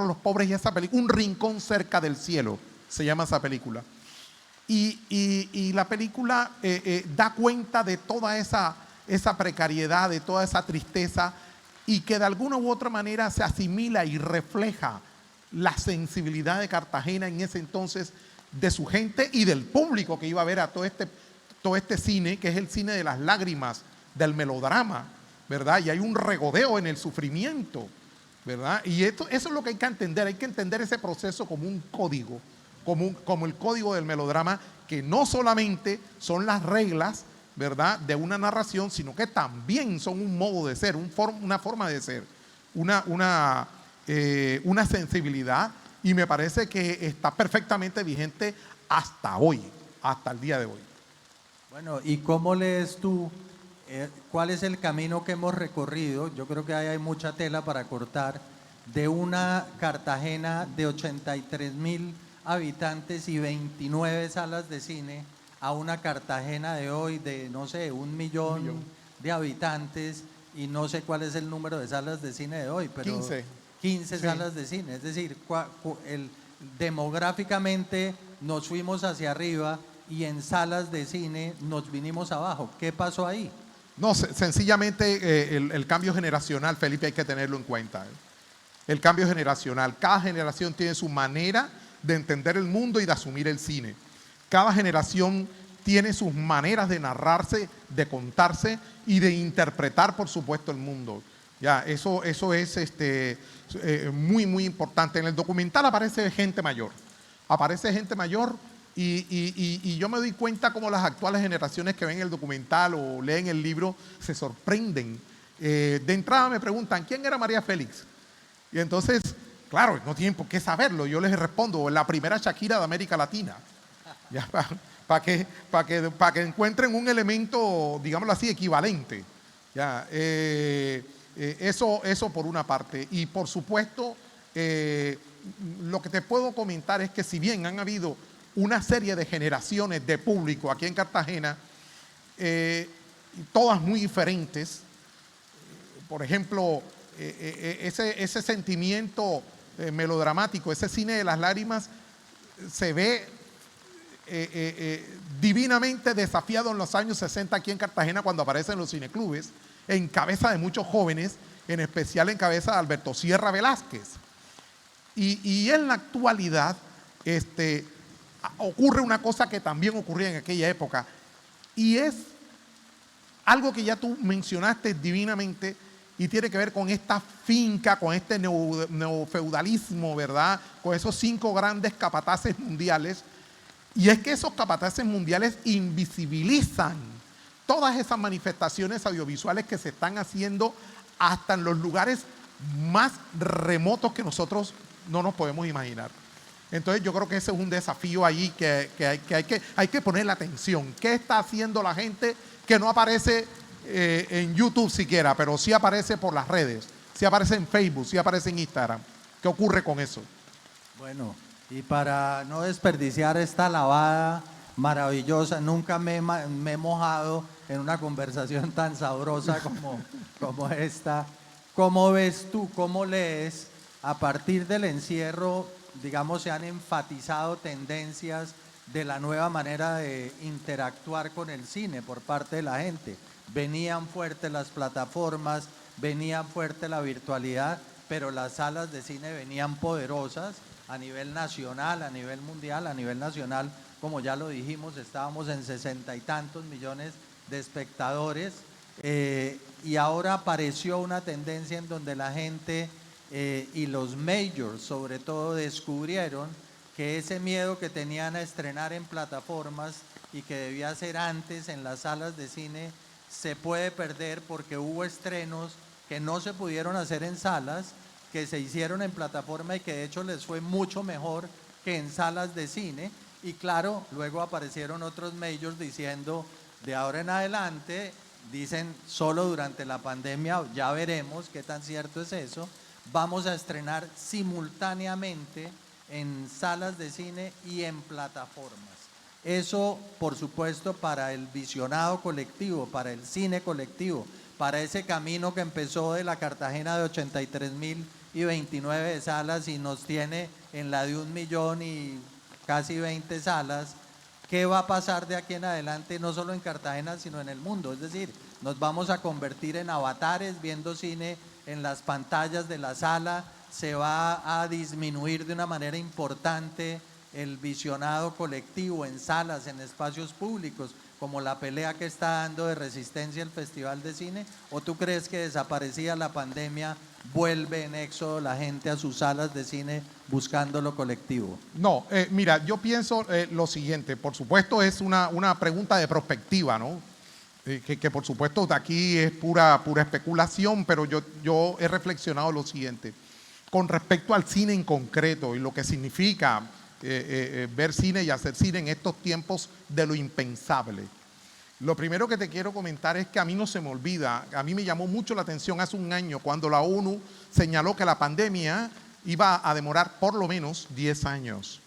los pobres y esa película, Un rincón cerca del cielo, se llama esa película. Y la película da cuenta de toda esa precariedad, de toda esa tristeza, y que de alguna u otra manera se asimila y refleja la sensibilidad de Cartagena en ese entonces, de su gente y del público que iba a ver a todo este cine, que es el cine de las lágrimas, del melodrama, ¿verdad? Y hay un regodeo en el sufrimiento, ¿verdad? Y eso es lo que hay que entender ese proceso como un código, como el código del melodrama, que no solamente son las reglas, ¿verdad?, de una narración, sino que también son un modo de ser, una forma de ser, una sensibilidad, y me parece que está perfectamente vigente hasta hoy, hasta el día de hoy. Bueno, ¿y cómo lees tú? ¿Cuál es el camino que hemos recorrido? Yo creo que ahí hay mucha tela para cortar, de una Cartagena de 83.000 habitantes y 29 salas de cine a una Cartagena de hoy de, no sé, 1 millón de habitantes, y no sé cuál es el número de salas de cine de hoy, pero 15 sí. Salas de cine. Es decir, demográficamente nos fuimos hacia arriba y en salas de cine nos vinimos abajo. ¿Qué pasó ahí? No, sencillamente el cambio generacional, Felipe, hay que tenerlo en cuenta. El cambio generacional. Cada generación tiene su manera de entender el mundo y de asumir el cine. Cada generación tiene sus maneras de narrarse, de contarse y de interpretar, por supuesto, el mundo. Ya, eso es muy, muy importante. En el documental aparece gente mayor. Y yo me doy cuenta cómo las actuales generaciones que ven el documental o leen el libro se sorprenden. De entrada me preguntan, ¿quién era María Félix? Y entonces, claro, no tienen por qué saberlo. Yo les respondo, la primera Shakira de América Latina. Ya, para que encuentren un elemento, digámoslo así, equivalente. Ya, eso por una parte. Y por supuesto, lo que te puedo comentar es que si bien han habido una serie de generaciones de público aquí en Cartagena, todas muy diferentes, por ejemplo, ese sentimiento melodramático, ese cine de las lágrimas, se ve divinamente desafiado en los años 60 aquí en Cartagena, cuando aparecen los cineclubes, en cabeza de muchos jóvenes, en especial en cabeza de Alberto Sierra Velázquez. Y en la actualidad ocurre una cosa que también ocurría en aquella época, y es algo que ya tú mencionaste divinamente, y tiene que ver con esta finca, con este neofeudalismo, ¿verdad? Con esos 5 grandes capataces mundiales. Y es que esos capataces mundiales invisibilizan todas esas manifestaciones audiovisuales que se están haciendo hasta en los lugares más remotos que nosotros no nos podemos imaginar. Entonces yo creo que ese es un desafío ahí que hay que ponerle atención. ¿Qué está haciendo la gente que no aparece en YouTube siquiera, pero sí aparece por las redes, sí aparece en Facebook, sí aparece en Instagram? ¿Qué ocurre con eso? Bueno, y para no desperdiciar esta lavada maravillosa, nunca me he mojado en una conversación tan sabrosa como esta. ¿Cómo ves tú, cómo lees a partir del encierro? Digamos, se han enfatizado tendencias de la nueva manera de interactuar con el cine por parte de la gente. Venían fuertes las plataformas, venían fuerte la virtualidad, pero las salas de cine venían poderosas a nivel nacional, a nivel mundial. A nivel nacional, como ya lo dijimos, estábamos en 60 y tantos millones de espectadores, y ahora apareció una tendencia en donde la gente y los majors sobre todo descubrieron que ese miedo que tenían a estrenar en plataformas y que debía ser antes en las salas de cine se puede perder, porque hubo estrenos que no se pudieron hacer en salas, que se hicieron en plataforma y que de hecho les fue mucho mejor que en salas de cine. Y claro, luego aparecieron otros majors diciendo, de ahora en adelante, dicen solo durante la pandemia, ya veremos qué tan cierto es eso, vamos a estrenar simultáneamente en salas de cine y en plataformas. Eso, por supuesto, para el visionado colectivo, para el cine colectivo, para ese camino que empezó de la Cartagena de 83.000 y 29 de salas y nos tiene en la de 1 millón y casi 20 salas. ¿Qué va a pasar de aquí en adelante, no solo en Cartagena, sino en el mundo? Es decir, nos vamos a convertir en avatares viendo cine en las pantallas de la sala, se va a disminuir de una manera importante el visionado colectivo en salas, en espacios públicos, como la pelea que está dando de Resistencia el Festival de Cine, ¿o tú crees que desaparecida la pandemia vuelve en éxodo la gente a sus salas de cine buscando lo colectivo? No, mira, yo pienso lo siguiente, por supuesto es una pregunta de perspectiva, ¿no? Que por supuesto de aquí es pura especulación, pero yo he reflexionado lo siguiente, con respecto al cine en concreto y lo que significa ver cine y hacer cine en estos tiempos de lo impensable. Lo primero que te quiero comentar es que a mí no se me olvida, a mí me llamó mucho la atención hace un año cuando la ONU señaló que la pandemia iba a demorar por lo menos 10 años.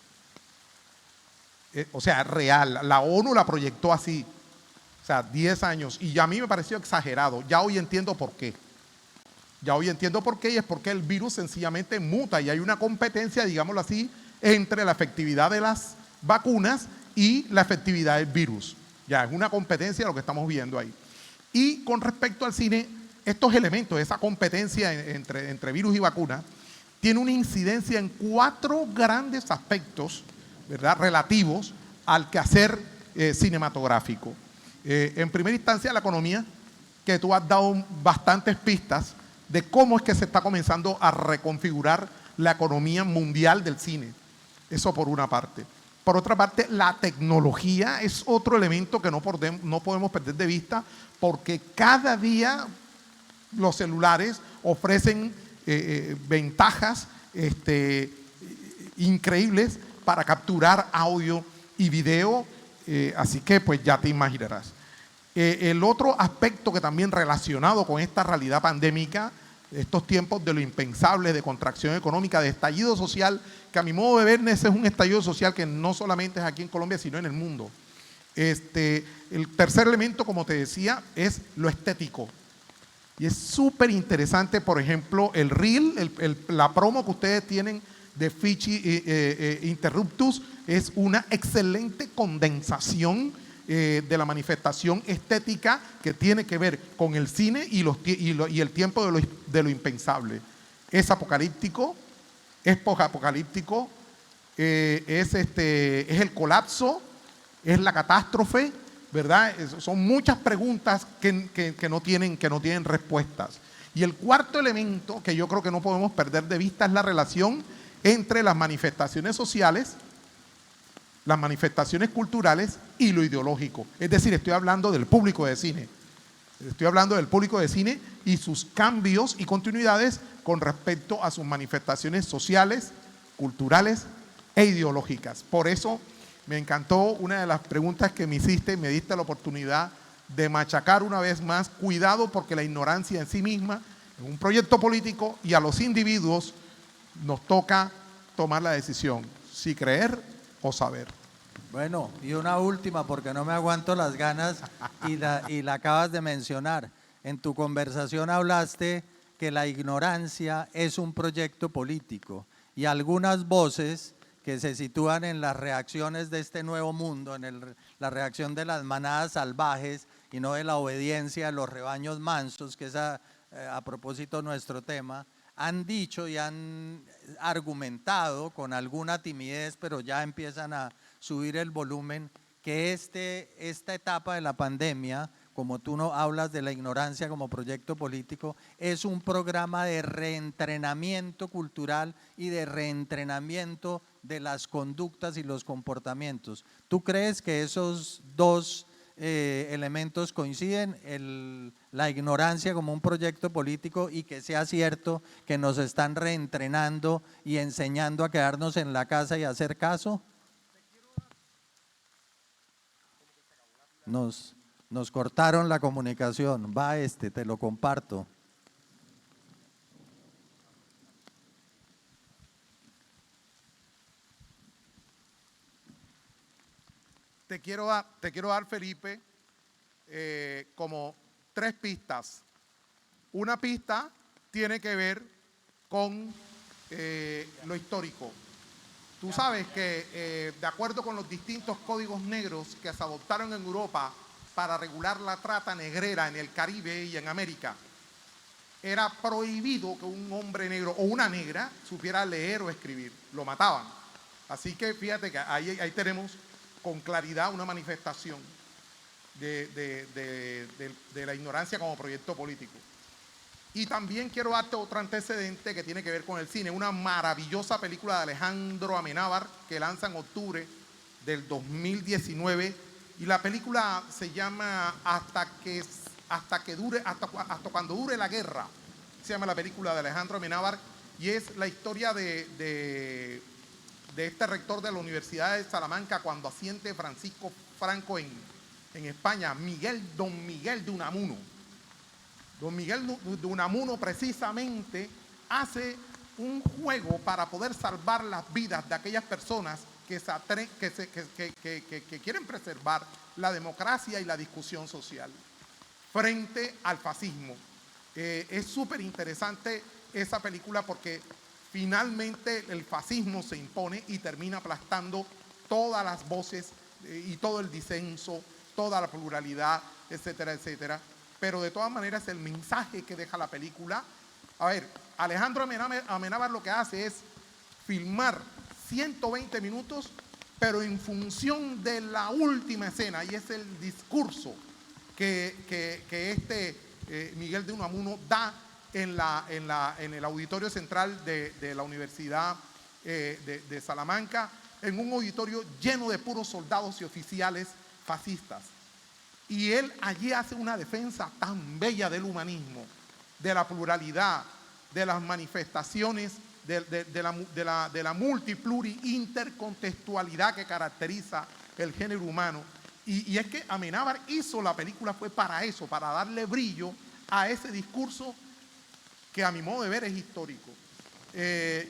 O sea, real, la ONU la proyectó así, o sea, 10 años, y a mí me pareció exagerado. Ya hoy entiendo por qué. Ya hoy entiendo por qué, y es porque el virus sencillamente muta y hay una competencia, digámoslo así, entre la efectividad de las vacunas y la efectividad del virus. Ya es una competencia lo que estamos viendo ahí. Y con respecto al cine, estos elementos, esa competencia entre virus y vacuna, tiene una incidencia en 4 grandes aspectos, ¿verdad?, relativos al quehacer cinematográfico. En primera instancia, la economía, que tú has dado bastantes pistas de cómo es que se está comenzando a reconfigurar la economía mundial del cine. Eso por una parte. Por otra parte, la tecnología es otro elemento que no podemos perder de vista, porque cada día los celulares ofrecen ventajas increíbles para capturar audio y video, así que pues ya te imaginarás. El otro aspecto que también relacionado con esta realidad pandémica, estos tiempos de lo impensable, de contracción económica, de estallido social, que a mi modo de ver ese es un estallido social que no solamente es aquí en Colombia, sino en el mundo. El tercer elemento, como te decía, es lo estético. Y es súper interesante, por ejemplo, el reel, la promo que ustedes tienen de Fichi Interruptus, es una excelente condensación de la manifestación estética que tiene que ver con el cine y el tiempo de lo impensable. Es apocalíptico, es posapocalíptico, es el colapso, es la catástrofe, ¿verdad? Son muchas preguntas que no tienen respuestas. Y el cuarto elemento que yo creo que no podemos perder de vista es la relación entre las manifestaciones sociales, las manifestaciones culturales y lo ideológico. Es decir, estoy hablando del público de cine. Estoy hablando del público de cine y sus cambios y continuidades con respecto a sus manifestaciones sociales, culturales e ideológicas. Por eso me encantó una de las preguntas que me hiciste, me diste la oportunidad de machacar una vez más. Cuidado, porque la ignorancia en sí misma es un proyecto político y a los individuos nos toca tomar la decisión, si creer o saber. Bueno, y una última, porque no me aguanto las ganas y la acabas de mencionar. En tu conversación hablaste que la ignorancia es un proyecto político y algunas voces que se sitúan en las reacciones de este nuevo mundo, en la reacción de las manadas salvajes y no de la obediencia a los rebaños mansos, que es a propósito nuestro tema, han dicho y han argumentado con alguna timidez, pero ya empiezan a subir el volumen, que esta etapa de la pandemia, como tú no hablas de la ignorancia como proyecto político, es un programa de reentrenamiento cultural y de reentrenamiento de las conductas y los comportamientos. ¿Tú crees que esos dos elementos coinciden, la ignorancia como un proyecto político y que sea cierto que nos están reentrenando y enseñando a quedarnos en la casa y a hacer caso? Nos cortaron la comunicación, te lo comparto. te quiero dar, Felipe, como 3 pistas. Una pista tiene que ver con lo histórico. Tú sabes que de acuerdo con los distintos códigos negros que se adoptaron en Europa para regular la trata negrera en el Caribe y en América, era prohibido que un hombre negro o una negra supiera leer o escribir. Lo mataban. Así que fíjate que ahí tenemos con claridad una manifestación de la ignorancia como proyecto político. Y también quiero darte otro antecedente que tiene que ver con el cine, una maravillosa película de Alejandro Amenábar que lanza en octubre del 2019, y la película se llama Hasta cuando dure la guerra. Se llama la película de Alejandro Amenábar, y es la historia de este rector de la Universidad de Salamanca cuando asiente Francisco Franco en España, don Miguel de Unamuno. Don Miguel de Unamuno precisamente hace un juego para poder salvar las vidas de aquellas personas que quieren preservar la democracia y la discusión social frente al fascismo. Es súper interesante esa película porque finalmente el fascismo se impone y termina aplastando todas las voces y todo el disenso, toda la pluralidad, etcétera, etcétera. Pero de todas maneras el mensaje que deja la película, a ver, Alejandro Amenábar lo que hace es filmar 120 minutos, pero en función de la última escena, y es el discurso que Miguel de Unamuno da en el auditorio central de la Universidad de Salamanca, en un auditorio lleno de puros soldados y oficiales fascistas. Y él allí hace una defensa tan bella del humanismo, de la pluralidad, de las manifestaciones, de la multipluri intercontextualidad que caracteriza el género humano. Y es que Amenábar hizo la película fue para eso, para darle brillo a ese discurso que a mi modo de ver es histórico.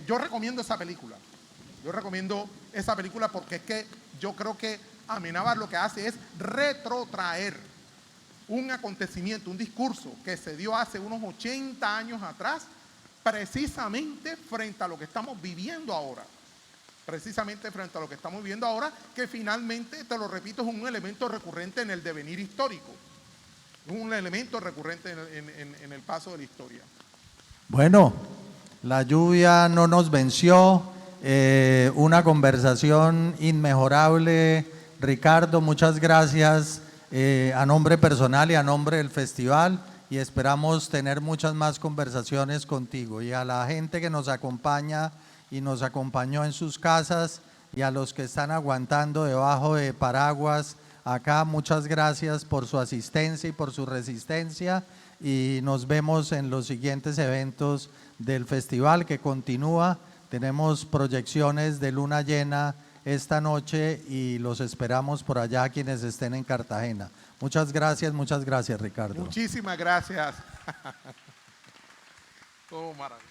Yo recomiendo esa película. Porque es que yo creo que Amenábar lo que hace es retrotraer un acontecimiento, un discurso que se dio hace unos 80 años atrás, precisamente frente a lo que estamos viviendo ahora. Que finalmente, te lo repito, es un elemento recurrente en el devenir histórico. Es un elemento recurrente en el paso de la historia. Bueno, la lluvia no nos venció. Una conversación inmejorable. Ricardo, muchas gracias a nombre personal y a nombre del festival, y esperamos tener muchas más conversaciones contigo. Y a la gente que nos acompaña y nos acompañó en sus casas, y a los que están aguantando debajo de paraguas acá, muchas gracias por su asistencia y por su resistencia, y nos vemos en los siguientes eventos del festival que continúa. Tenemos proyecciones de luna llena esta noche y los esperamos por allá quienes estén en Cartagena. Muchas gracias, Ricardo. Muchísimas gracias. Todo maravilloso.